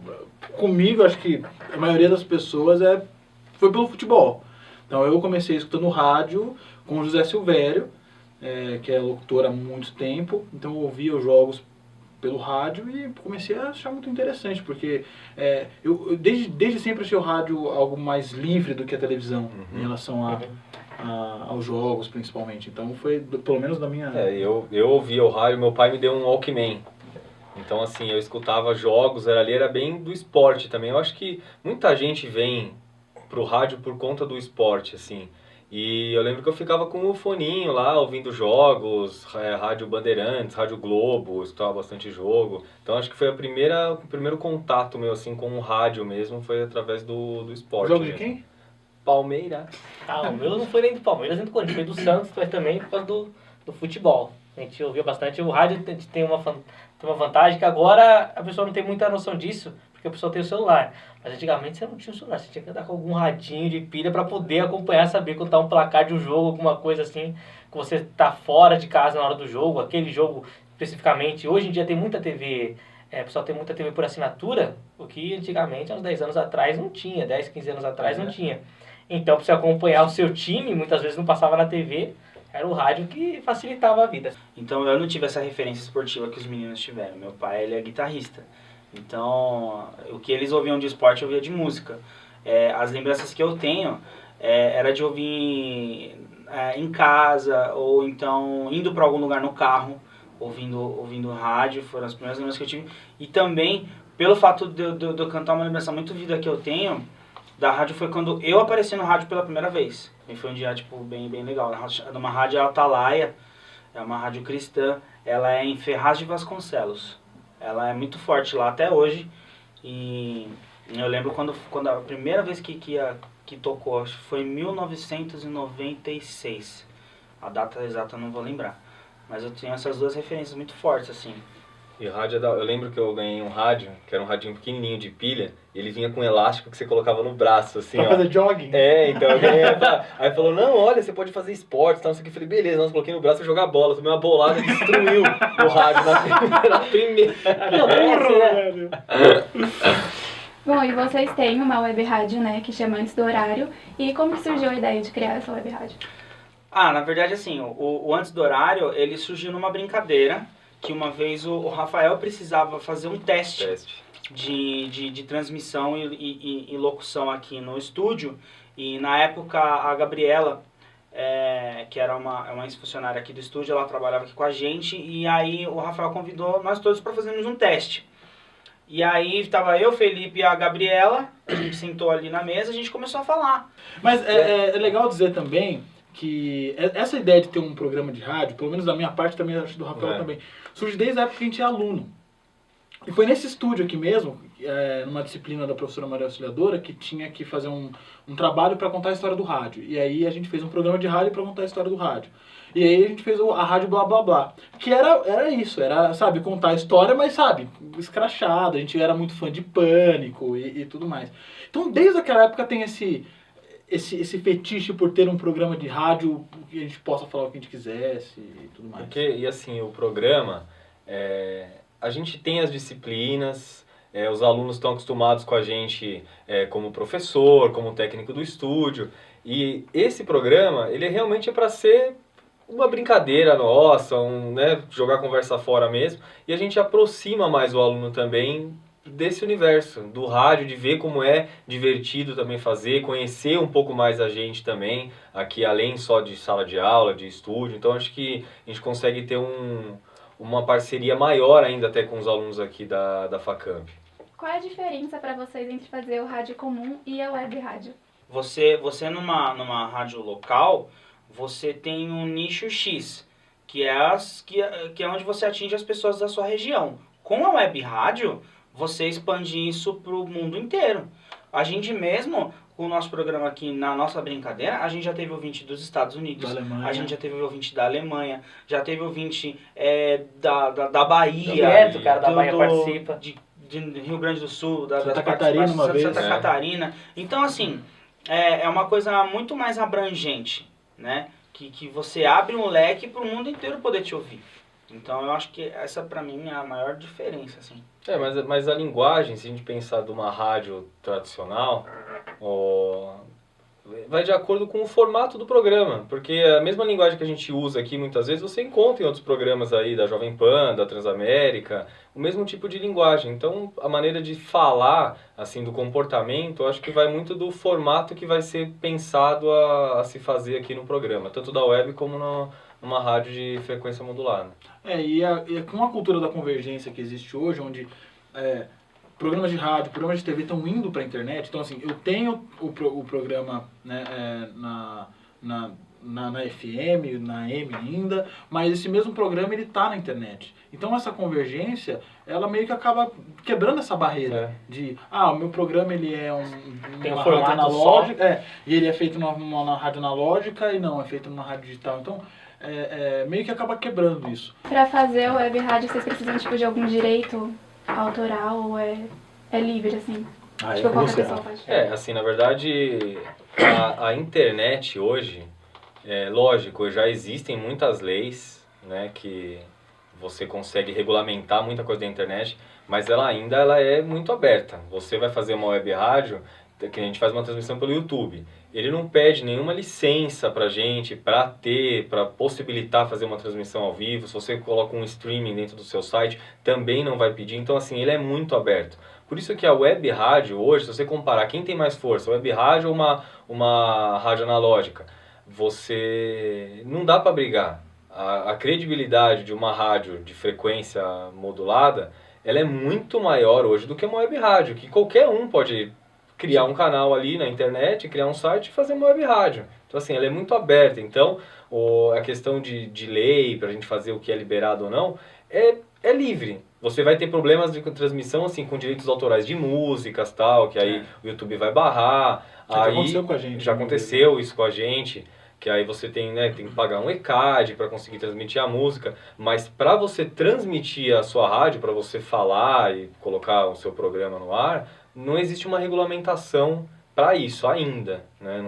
comigo, acho que a maioria das pessoas foi pelo futebol. Então eu comecei escutando rádio com o José Silvério, que é locutor há muito tempo. Então eu ouvia os jogos pelo rádio e comecei a achar muito interessante, porque eu desde sempre achei o rádio algo mais livre do que a televisão, em relação aos jogos, principalmente. Então foi, pelo menos da minha...
Eu ouvia o rádio, meu pai me deu um Walkman. Então, assim, eu escutava jogos, era bem do esporte também. Eu acho que muita gente vem pro rádio por conta do esporte, assim. E eu lembro que eu ficava com o foninho lá, ouvindo jogos, Rádio Bandeirantes, Rádio Globo, escutava bastante jogo. Então, acho que foi o primeiro contato meu, assim, com o rádio mesmo, foi através do esporte.
Jogo
mesmo.
de quem?
Palmeiras.
O meu não foi nem do Palmeiras, nem do Corinthians, foi do Santos, mas também por causa do futebol. A gente ouvia bastante. O rádio tem uma vantagem que agora a pessoa não tem muita noção disso, porque a pessoa tem o celular. Mas antigamente você não tinha o celular, você tinha que andar com algum radinho de pilha para poder acompanhar, saber quando tá um placar de um jogo, alguma coisa assim, que você tá fora de casa na hora do jogo, aquele jogo especificamente. Hoje em dia tem muita TV, o pessoal tem muita TV por assinatura, o que antigamente, há uns 10 anos atrás, não tinha, 10, 15 anos atrás não tinha. Então, para você acompanhar o seu time, muitas vezes não passava na TV, era o rádio que facilitava a vida.
Então eu não tive essa referência esportiva que os meninos tiveram. Meu pai, ele é guitarrista. Então, o que eles ouviam de esporte, eu ouvia de música. As lembranças que eu tenho era de ouvir em casa, ou então indo para algum lugar no carro, ouvindo rádio. Foram as primeiras lembranças que eu tive. E também, pelo fato de eu cantar, uma lembrança muito vívida que eu tenho da rádio foi quando eu apareci no rádio pela primeira vez. E foi um dia bem legal. Numa rádio Atalaia, é uma rádio cristã, ela é em Ferraz de Vasconcelos. Ela é muito forte lá até hoje. E eu lembro quando a primeira vez que tocou, acho que foi em 1996. A data exata eu não vou lembrar. Mas eu tenho essas duas referências muito fortes, assim.
E rádio, eu lembro que eu ganhei um rádio, que era um radinho pequenininho de pilha, e ele vinha com um elástico que você colocava no braço, assim,
pra fazer jogging?
Então eu ganhei. Aí falou, não, olha, você pode fazer esporte, tal, não sei o que. Eu falei, beleza, eu coloquei no braço e jogar bola. Tomei uma bolada e destruiu o rádio na primeira.
Bom, e vocês têm uma web rádio, né, que chama Antes do Horário. E como surgiu a ideia de criar essa web rádio?
Na verdade, assim, o Antes do Horário, ele surgiu numa brincadeira, que uma vez o Rafael precisava fazer um teste. De transmissão e locução aqui no estúdio. E na época a Gabriela, que era uma ex-funcionária aqui do estúdio, ela trabalhava aqui com a gente. E aí o Rafael convidou nós todos para fazermos um teste. E aí estava eu, Felipe e a Gabriela, a gente sentou ali na mesa e a gente começou a falar.
Mas é legal dizer também que essa ideia de ter um programa de rádio, pelo menos da minha parte, também acho do Rafael também, surge desde a época que a gente é aluno. E foi nesse estúdio aqui mesmo, numa disciplina da professora Maria Auxiliadora, que tinha que fazer um trabalho para contar a história do rádio. E aí a gente fez um programa de rádio para contar a história do rádio. E aí a gente fez a rádio Blá Blá Blá. Que era isso, sabe, contar a história, mas, sabe, escrachado. A gente era muito fã de Pânico e tudo mais. Então, desde aquela época tem esse fetiche por ter um programa de rádio que a gente possa falar o que a gente quisesse e tudo mais.
E assim, o programa, a gente tem as disciplinas, os alunos estão acostumados com a gente como professor, como técnico do estúdio, e esse programa, ele realmente é para ser uma brincadeira nossa, jogar conversa fora mesmo, e a gente aproxima mais o aluno também desse universo, do rádio, de ver como é divertido também fazer, conhecer um pouco mais a gente também, aqui além só de sala de aula, de estúdio. Então acho que a gente consegue ter uma parceria maior ainda até com os alunos aqui da Facamp.
Qual é a diferença para vocês entre fazer o rádio comum e a web rádio?
Você numa rádio local, você tem um nicho X, que é onde você atinge as pessoas da sua região. Com a web rádio, você expande isso para o mundo inteiro. A gente mesmo, com o nosso programa aqui, na nossa brincadeira, a gente já teve ouvinte dos Estados Unidos, a gente já teve ouvinte da Alemanha, já teve ouvinte da Bahia.
Direto, cara, da Bahia participa.
De Rio Grande do Sul,
Santa Catarina uma vez.
Santa Catarina. Então, assim, é uma coisa muito mais abrangente, né? que você abre um leque para o mundo inteiro poder te ouvir. Então eu acho que essa pra mim é a maior diferença, assim.
Mas a linguagem, se a gente pensar de uma rádio tradicional, vai de acordo com o formato do programa, porque a mesma linguagem que a gente usa aqui muitas vezes você encontra em outros programas aí da Jovem Pan, da Transamérica, o mesmo tipo de linguagem. Então a maneira de falar, assim, do comportamento, eu acho que vai muito do formato que vai ser pensado a se fazer aqui no programa, tanto da web como numa rádio de frequência modulada.
E com a cultura da convergência que existe hoje, onde programas de rádio, programas de TV estão indo para a internet. Então, assim, eu tenho o programa, né, na FM, na AM ainda, mas esse mesmo programa ele está na internet. Então, essa convergência, ela meio que acaba quebrando essa barreira de, o meu programa ele é uma rádio analógica, e ele é feito numa rádio analógica e não, é feito numa rádio digital. Então, meio que acaba quebrando isso.
Para fazer o web rádio, vocês precisam tipo, de algum direito autoral ou é livre, assim? Tipo, qualquer pessoa pode.
Assim, na verdade, a internet hoje, lógico, já existem muitas leis, né, que você consegue regulamentar muita coisa da internet, mas ela ainda é muito aberta. Você vai fazer uma web rádio, que a gente faz uma transmissão pelo YouTube. Ele não pede nenhuma licença pra gente, para possibilitar fazer uma transmissão ao vivo. Se você coloca um streaming dentro do seu site, também não vai pedir. Então, assim, ele é muito aberto. Por isso que a web rádio hoje, se você comparar quem tem mais força, web rádio ou uma rádio analógica, você não dá para brigar. A credibilidade de uma rádio de frequência modulada, ela é muito maior hoje do que uma web rádio, que qualquer um pode criar um canal ali na internet, criar um site e fazer uma web rádio. Então, assim, ela é muito aberta. Então, a questão de lei, pra gente fazer o que é liberado ou não, é livre. Você vai ter problemas de transmissão, assim, com direitos autorais de músicas, tal, que aí o YouTube vai barrar.
Já aconteceu com a gente.
Já aconteceu isso com a gente, que aí você tem que pagar um ECAD para conseguir transmitir a música, mas para você transmitir a sua rádio, para você falar e colocar o seu programa no ar, não existe uma regulamentação para isso ainda, né?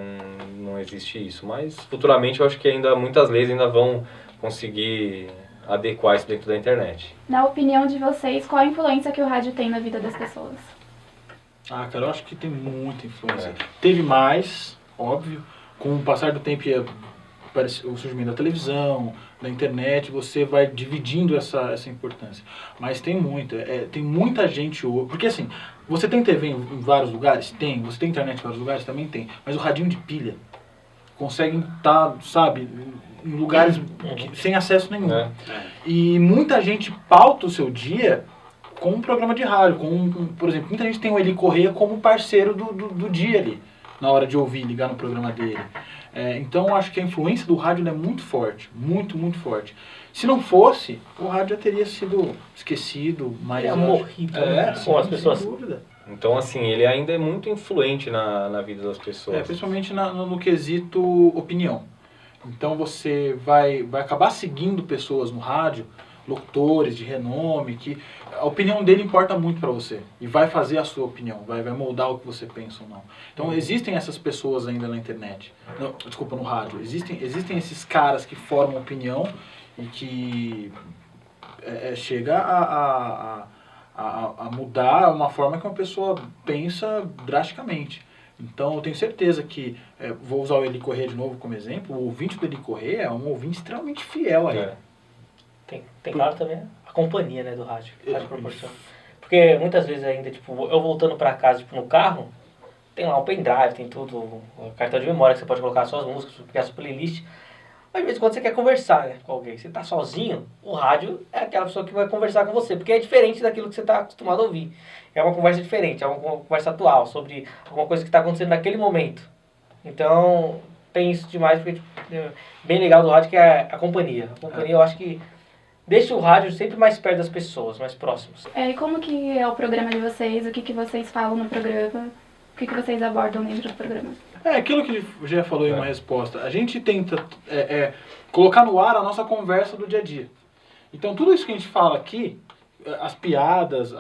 Não existe isso, mas futuramente eu acho que ainda muitas leis ainda vão conseguir adequar isso dentro da internet.
Na opinião de vocês, qual a influência que o rádio tem na vida das pessoas?
Cara, eu acho que tem muita influência. Teve mais, óbvio, com o passar do tempo e o surgimento da televisão, da internet, você vai dividindo essa importância. Mas tem muita gente hoje, porque assim, você tem TV em vários lugares? Tem. Você tem internet em vários lugares? Também tem. Mas o radinho de pilha consegue estar, sabe, em lugares sem acesso nenhum. E muita gente pauta o seu dia com um programa de rádio, por exemplo, muita gente tem o Eli Correia como parceiro do dia ali, na hora de ouvir, ligar no programa dele. Então, eu acho que a influência do rádio é muito forte, muito, muito forte. Se não fosse, o rádio já teria sido esquecido, mas
morrido com as pessoas.
Sem dúvida.
Então, assim, ele ainda é muito influente na vida das pessoas.
Principalmente no quesito opinião. Então, você vai acabar seguindo pessoas no rádio, locutores de renome, que a opinião dele importa muito para você e vai fazer a sua opinião, vai moldar o que você pensa ou não. Então existem essas pessoas ainda na internet, no rádio, existem esses caras que formam opinião e que chega a mudar uma forma que uma pessoa pensa drasticamente. Então eu tenho certeza que, vou usar o Eli Correia de novo como exemplo, o ouvinte do Eli Correia é um ouvinte extremamente fiel a ele.
Tem claro também a companhia, né, do rádio, que o rádio proporciona. Porque muitas vezes ainda, tipo, eu voltando pra casa, tipo, no carro, tem lá o pendrive, tem tudo, o cartão de memória que você pode colocar suas músicas, criar sua playlist. Mas de vez em quando você quer conversar, né, com alguém. Você tá sozinho, o rádio é aquela pessoa que vai conversar com você, porque é diferente daquilo que você tá acostumado a ouvir. É uma conversa diferente, é uma conversa atual, sobre alguma coisa que tá acontecendo naquele momento. Então, tem isso demais, porque bem legal do rádio que é a companhia. A companhia, eu acho que deixa o rádio sempre mais perto das pessoas, mais próximos.
E como que é o programa de vocês? O que vocês falam no programa? O que vocês abordam dentro do programa?
Aquilo que o já falou em uma resposta. A gente tenta colocar no ar a nossa conversa do dia a dia. Então tudo isso que a gente fala aqui, as piadas,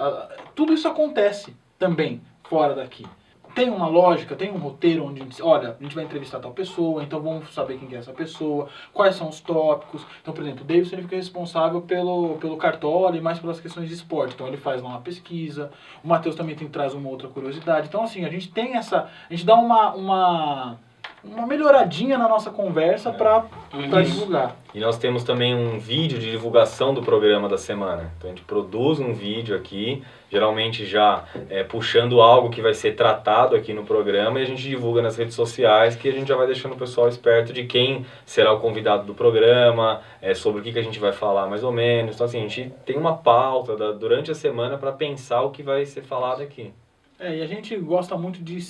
tudo isso acontece também fora daqui. tem uma lógica, tem um roteiro onde, olha, a gente vai entrevistar tal pessoa, então vamos saber quem que é essa pessoa, quais são os tópicos. Então, por exemplo, o Davidson ele fica responsável pelo Cartola e mais pelas questões de esporte. Então, ele faz lá uma pesquisa. O Matheus também traz uma outra curiosidade. Então, assim, a gente tem essa... A gente dá uma melhoradinha na nossa conversa para divulgar.
E nós temos também um vídeo de divulgação do programa da semana. Então a gente produz um vídeo aqui, geralmente já puxando algo que vai ser tratado aqui no programa, e a gente divulga nas redes sociais, que a gente já vai deixando o pessoal esperto de quem será o convidado do programa, sobre o que a gente vai falar mais ou menos. Então assim, a gente tem uma pauta durante a semana para pensar o que vai ser falado aqui.
E a gente gosta muito de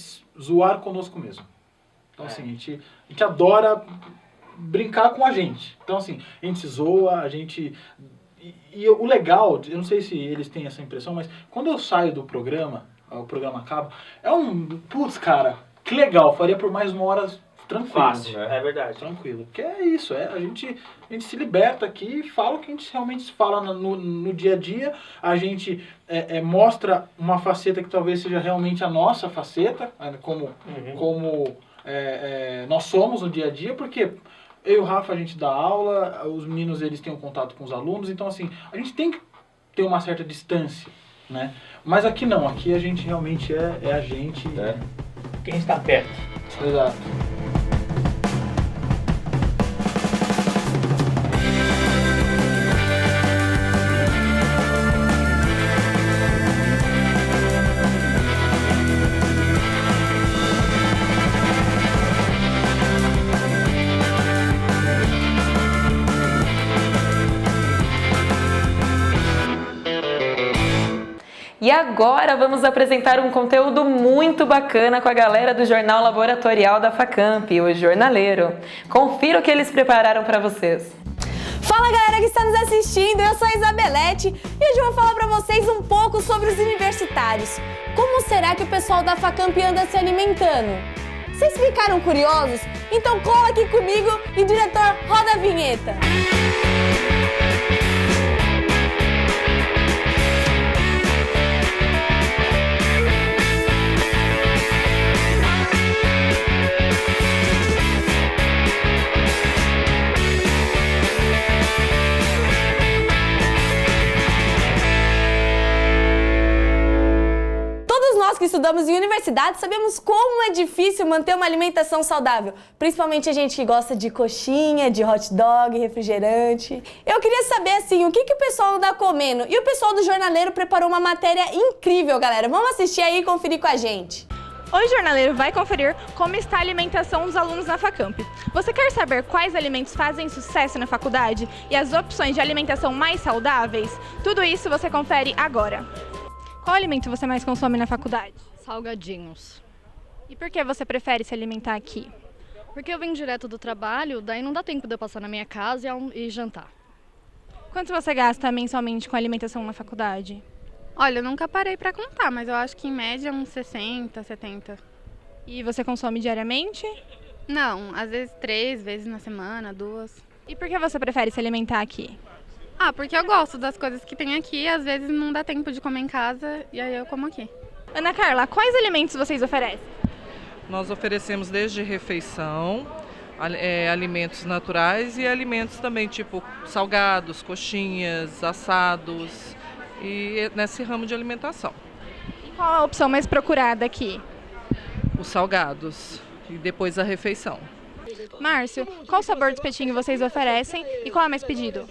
zoar conosco mesmo. Então, assim, a gente adora brincar com a gente. Então, assim, a gente se zoa, a gente... E o legal, eu não sei se eles têm essa impressão, mas quando eu saio do programa, o programa acaba, putz, cara, que legal, faria por mais 1 hora tranquilo.
Fácil, é verdade.
Tranquilo. Porque é isso, a gente se liberta aqui e fala o que a gente realmente fala no dia a dia. A gente mostra uma faceta que talvez seja realmente a nossa faceta, como nós somos no dia a dia, porque eu e o Rafa, a gente dá aula, os meninos eles têm um contato com os alunos, então assim, a gente tem que ter uma certa distância, né? Mas aqui não, aqui a gente realmente é a gente.
Porque a gente está perto.
Exato.
E agora vamos apresentar um conteúdo muito bacana com a galera do Jornal Laboratorial da Facamp, o Jornaleiro. Confira o que eles prepararam para vocês.
Fala galera que está nos assistindo, eu sou a Isabelete e hoje eu vou falar para vocês um pouco sobre os universitários. Como será que o pessoal da Facamp anda se alimentando? Vocês ficaram curiosos? Então cola aqui comigo e diretor, roda a vinheta! Nós que estudamos em universidade sabemos como é difícil manter uma alimentação saudável, principalmente a gente que gosta de coxinha, de hot dog, refrigerante. Eu queria saber assim, o que o pessoal anda comendo? E o pessoal do Jornaleiro preparou uma matéria incrível, galera. Vamos assistir aí e conferir com a gente.
Hoje o Jornaleiro vai conferir como está a alimentação dos alunos na Facamp. Você quer saber quais alimentos fazem sucesso na faculdade e as opções de alimentação mais saudáveis? Tudo isso você confere agora. Qual alimento você mais consome na faculdade?
Salgadinhos.
E por que você prefere se alimentar aqui?
Porque eu venho direto do trabalho, daí não dá tempo de eu passar na minha casa e jantar.
Quanto você gasta mensalmente com alimentação na faculdade?
Olha, eu nunca parei para contar, mas eu acho que em média uns 60, 70.
E você consome diariamente?
Não, às vezes 3 vezes na semana, 2.
E por que você prefere se alimentar aqui?
Porque eu gosto das coisas que tem aqui, às vezes não dá tempo de comer em casa e aí eu como aqui.
Ana Carla, quais alimentos vocês oferecem?
Nós oferecemos desde refeição, alimentos naturais e alimentos também tipo salgados, coxinhas, assados e nesse ramo de alimentação.
E qual a opção mais procurada aqui?
Os salgados e depois a refeição.
Márcio, qual sabor de espetinho vocês oferecem e qual é mais pedido?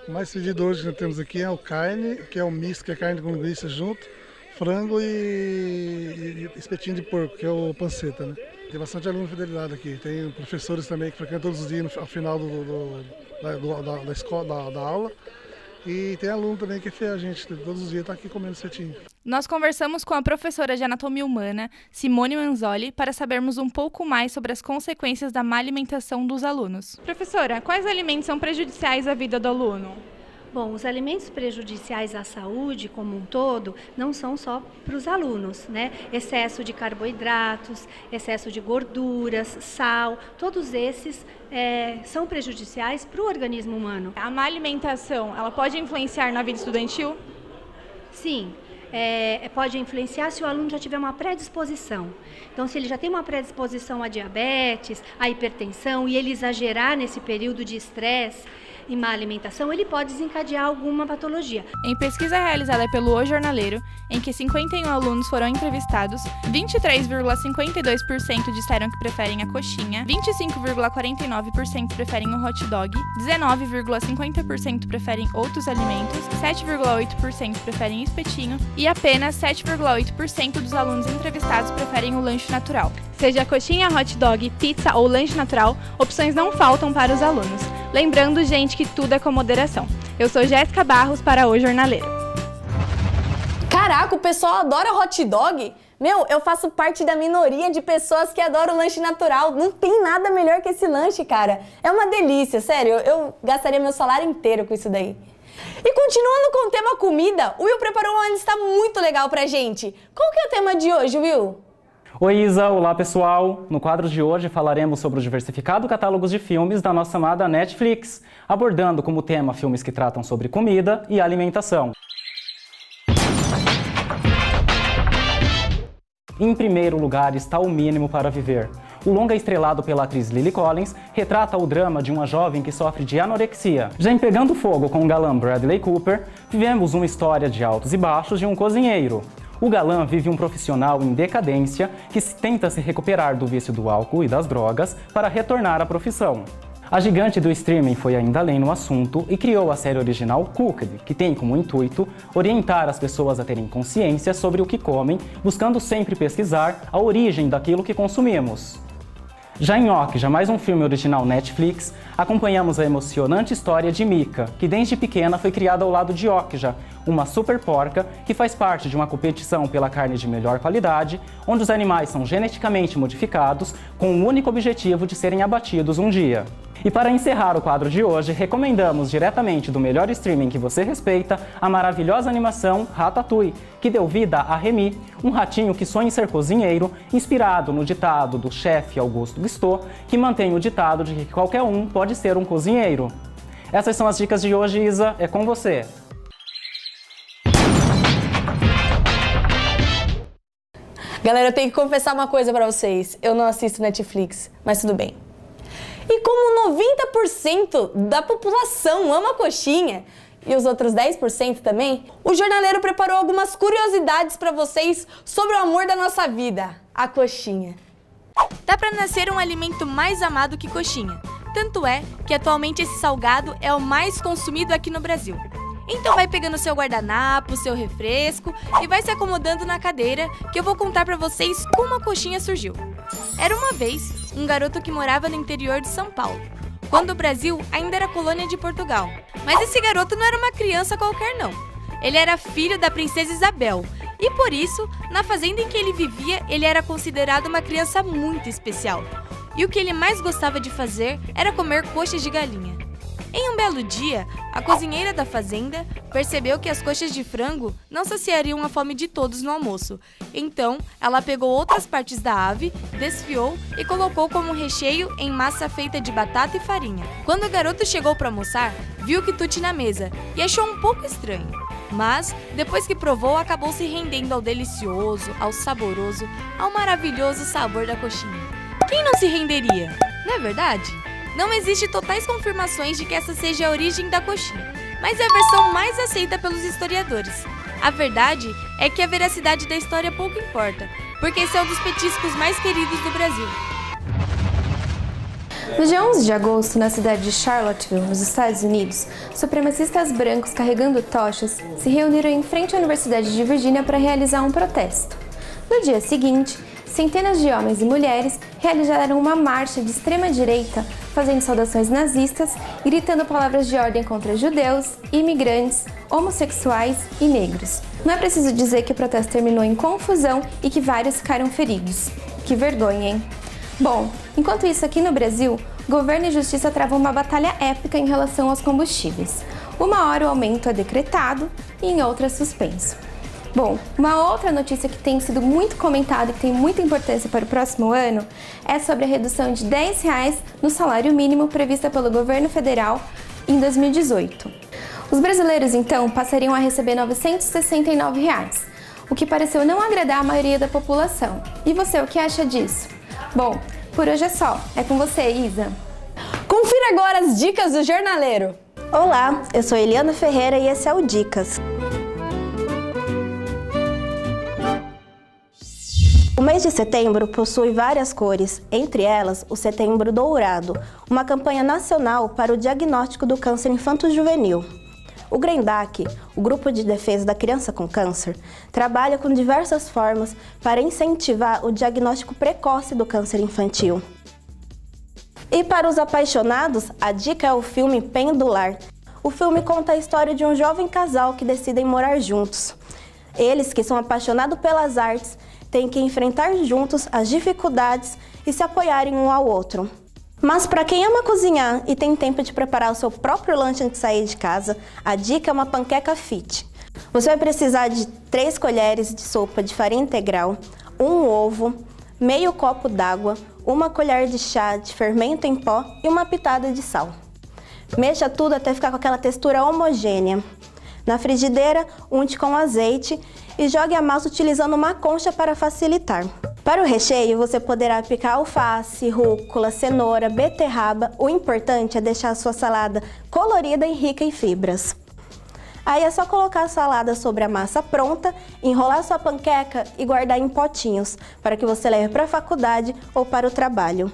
O mais pedido hoje que nós temos aqui é o carne, que é o misto, que é carne com linguiça junto, frango e espetinho de porco, que é o panceta, né? Tem bastante aluno de fidelidade aqui, tem professores também que frequentam todos os dias ao final da escola, da aula. E tem aluno também que a gente todos os dias está aqui comendo espetinho.
Nós conversamos com a professora de Anatomia Humana, Simone Manzoli, para sabermos um pouco mais sobre as consequências da má alimentação dos alunos. Professora, quais alimentos são prejudiciais à vida do aluno?
Bom, os alimentos prejudiciais à saúde como um todo não são só para os alunos, né? Excesso de carboidratos, excesso de gorduras, sal, todos esses são prejudiciais para o organismo humano.
A má alimentação, ela pode influenciar na vida estudantil?
Sim. pode influenciar se o aluno já tiver uma predisposição. Então, se ele já tem uma predisposição a diabetes, a hipertensão, e ele exagerar nesse período de estresse e má alimentação, ele pode desencadear alguma patologia.
Em pesquisa realizada pelo O Jornaleiro, em que 51 alunos foram entrevistados, 23,52% disseram que preferem a coxinha, 25,49% preferem o hot dog, 19,50% preferem outros alimentos, 7,8% preferem espetinho e apenas 7,8% dos alunos entrevistados preferem o lanche natural. Seja coxinha, hot dog, pizza ou lanche natural, opções não faltam para os alunos. Lembrando, gente, que tudo é com moderação. Eu sou Jéssica Barros para O Jornaleiro.
Caraca, o pessoal adora hot dog? Meu, eu faço parte da minoria de pessoas que adoram lanche natural. Não tem nada melhor que esse lanche, cara. É uma delícia, sério. Eu gastaria meu salário inteiro com isso daí. E continuando com o tema comida, o Will preparou uma lista muito legal pra gente. Qual que é o tema de hoje, Will?
Oi Isa, olá pessoal! No quadro de hoje falaremos sobre o diversificado catálogo de filmes da nossa amada Netflix, abordando como tema filmes que tratam sobre comida e alimentação. Em primeiro lugar está O Mínimo para Viver. O longa estrelado pela atriz Lily Collins retrata o drama de uma jovem que sofre de anorexia. Já em Pegando Fogo com o galã Bradley Cooper, vivemos uma história de altos e baixos de um cozinheiro. O galã vive um profissional em decadência que tenta se recuperar do vício do álcool e das drogas para retornar à profissão. A gigante do streaming foi ainda além no assunto e criou a série original Cooked, que tem como intuito orientar as pessoas a terem consciência sobre o que comem, buscando sempre pesquisar a origem daquilo que consumimos. Já em Okja, mais um filme original Netflix, acompanhamos a emocionante história de Mika, que desde pequena foi criada ao lado de Okja, uma super porca que faz parte de uma competição pela carne de melhor qualidade, onde os animais são geneticamente modificados com o único objetivo de serem abatidos um dia. E para encerrar o quadro de hoje, recomendamos diretamente do melhor streaming que você respeita a maravilhosa animação Ratatouille, que deu vida a Remy, um ratinho que sonha em ser cozinheiro, inspirado no ditado do chefe Augusto Gusteau, que mantém o ditado de que qualquer um pode ser um cozinheiro. Essas são as dicas de hoje, Isa, é com você!
Galera, eu tenho que confessar uma coisa pra vocês. Eu não assisto Netflix, mas tudo bem. E como 90% da população ama coxinha, e os outros 10% também, o jornaleiro preparou algumas curiosidades pra vocês sobre o amor da nossa vida, a coxinha.
Dá pra nascer um alimento mais amado que coxinha. Tanto é que atualmente esse salgado é o mais consumido aqui no Brasil. Então vai pegando seu guardanapo, seu refresco e vai se acomodando na cadeira que eu vou contar pra vocês como a coxinha surgiu. Era uma vez um garoto que morava no interior de São Paulo, quando o Brasil ainda era colônia de Portugal. Mas esse garoto não era uma criança qualquer não. Ele era filho da princesa Isabel e por isso, na fazenda em que ele vivia, ele era considerado uma criança muito especial. E o que ele mais gostava de fazer era comer coxas de galinha. Em um belo dia, a cozinheira da fazenda percebeu que as coxas de frango não saciariam a fome de todos no almoço. Então, ela pegou outras partes da ave, desfiou e colocou como recheio em massa feita de batata e farinha. Quando o garoto chegou para almoçar, viu o quitute na mesa e achou um pouco estranho. Mas, depois que provou, acabou se rendendo ao delicioso, ao saboroso, ao maravilhoso sabor da coxinha. Quem não se renderia? Não é verdade? Não existe totais confirmações de que essa seja a origem da coxinha, mas é a versão mais aceita pelos historiadores. A verdade é que a veracidade da história pouco importa, porque esse é um dos petiscos mais queridos do Brasil.
No dia 11 de agosto, na cidade de Charlottesville, nos Estados Unidos, supremacistas brancos carregando tochas se reuniram em frente à Universidade de Virgínia para realizar um protesto. No dia seguinte, centenas de homens e mulheres realizaram uma marcha de extrema-direita, fazendo saudações nazistas e gritando palavras de ordem contra judeus, imigrantes, homossexuais e negros. Não é preciso dizer que o protesto terminou em confusão e que vários ficaram feridos. Que vergonha, hein? Bom, enquanto isso aqui no Brasil, governo e justiça travam uma batalha épica em relação aos combustíveis. Uma hora o aumento é decretado e em outra suspenso. Bom, uma outra notícia que tem sido muito comentada e que tem muita importância para o próximo ano é sobre a redução de R$10 no salário mínimo prevista pelo governo federal em 2018. Os brasileiros, então, passariam a receber R$969. o que pareceu não agradar a maioria da população. E você, o que acha disso? Bom, por hoje é só. É com você, Isa.
Confira agora as dicas do jornaleiro.
Olá, eu sou Eliana Ferreira e esse é o Dicas. O mês de setembro possui várias cores, entre elas o Setembro Dourado, uma campanha nacional para o diagnóstico do câncer infanto-juvenil. O GRENDAC, o Grupo de Defesa da Criança com Câncer, trabalha com diversas formas para incentivar o diagnóstico precoce do câncer infantil. E para os apaixonados, a dica é o filme Pendular. O filme conta a história de um jovem casal que decidem morar juntos. Eles, que são apaixonados pelas artes, têm que enfrentar juntos as dificuldades e se apoiarem um ao outro. Mas para quem ama cozinhar e tem tempo de preparar o seu próprio lanche antes de sair de casa, a dica é uma panqueca fit. Você vai precisar de 3 colheres de sopa de farinha integral, 1 ovo, meio copo d'água, 1 colher de chá de fermento em pó e uma pitada de sal. Mexa tudo até ficar com aquela textura homogênea. Na frigideira, unte com azeite e jogue a massa utilizando uma concha para facilitar. Para o recheio, você poderá picar alface, rúcula, cenoura, beterraba. O importante é deixar a sua salada colorida e rica em fibras. Aí é só colocar a salada sobre a massa pronta, enrolar sua panqueca e guardar em potinhos, para que você leve para a faculdade ou para o trabalho.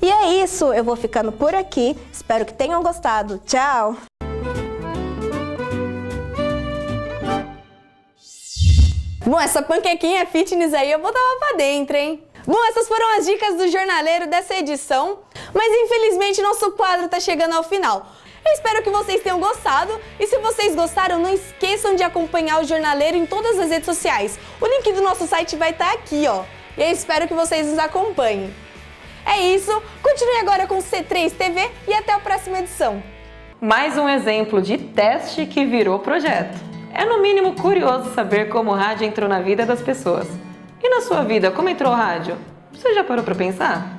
E é isso, eu vou ficando por aqui, espero que tenham gostado. Tchau!
Bom, essa panquequinha fitness aí eu botava pra dentro, hein? Bom, essas foram as dicas do jornaleiro dessa edição, mas infelizmente nosso quadro tá chegando ao final. Eu espero que vocês tenham gostado e se vocês gostaram, não esqueçam de acompanhar o jornaleiro em todas as redes sociais. O link do nosso site vai estar aqui, ó. E eu espero que vocês nos acompanhem. É isso, continue agora com o C3 TV e até a próxima edição.
Mais um exemplo de teste que virou projeto. É no mínimo curioso saber como o rádio entrou na vida das pessoas. E na sua vida, como entrou o rádio? Você já parou para pensar?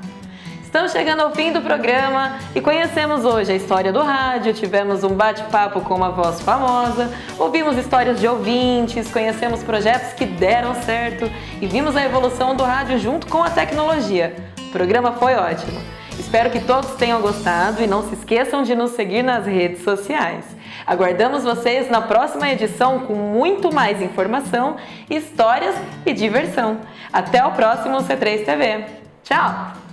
Estamos chegando ao fim do programa e conhecemos hoje a história do rádio, tivemos um bate-papo com uma voz famosa, ouvimos histórias de ouvintes, conhecemos projetos que deram certo e vimos a evolução do rádio junto com a tecnologia. O programa foi ótimo. Espero que todos tenham gostado e não se esqueçam de nos seguir nas redes sociais. Aguardamos vocês na próxima edição com muito mais informação, histórias e diversão. Até o próximo C3 TV. Tchau!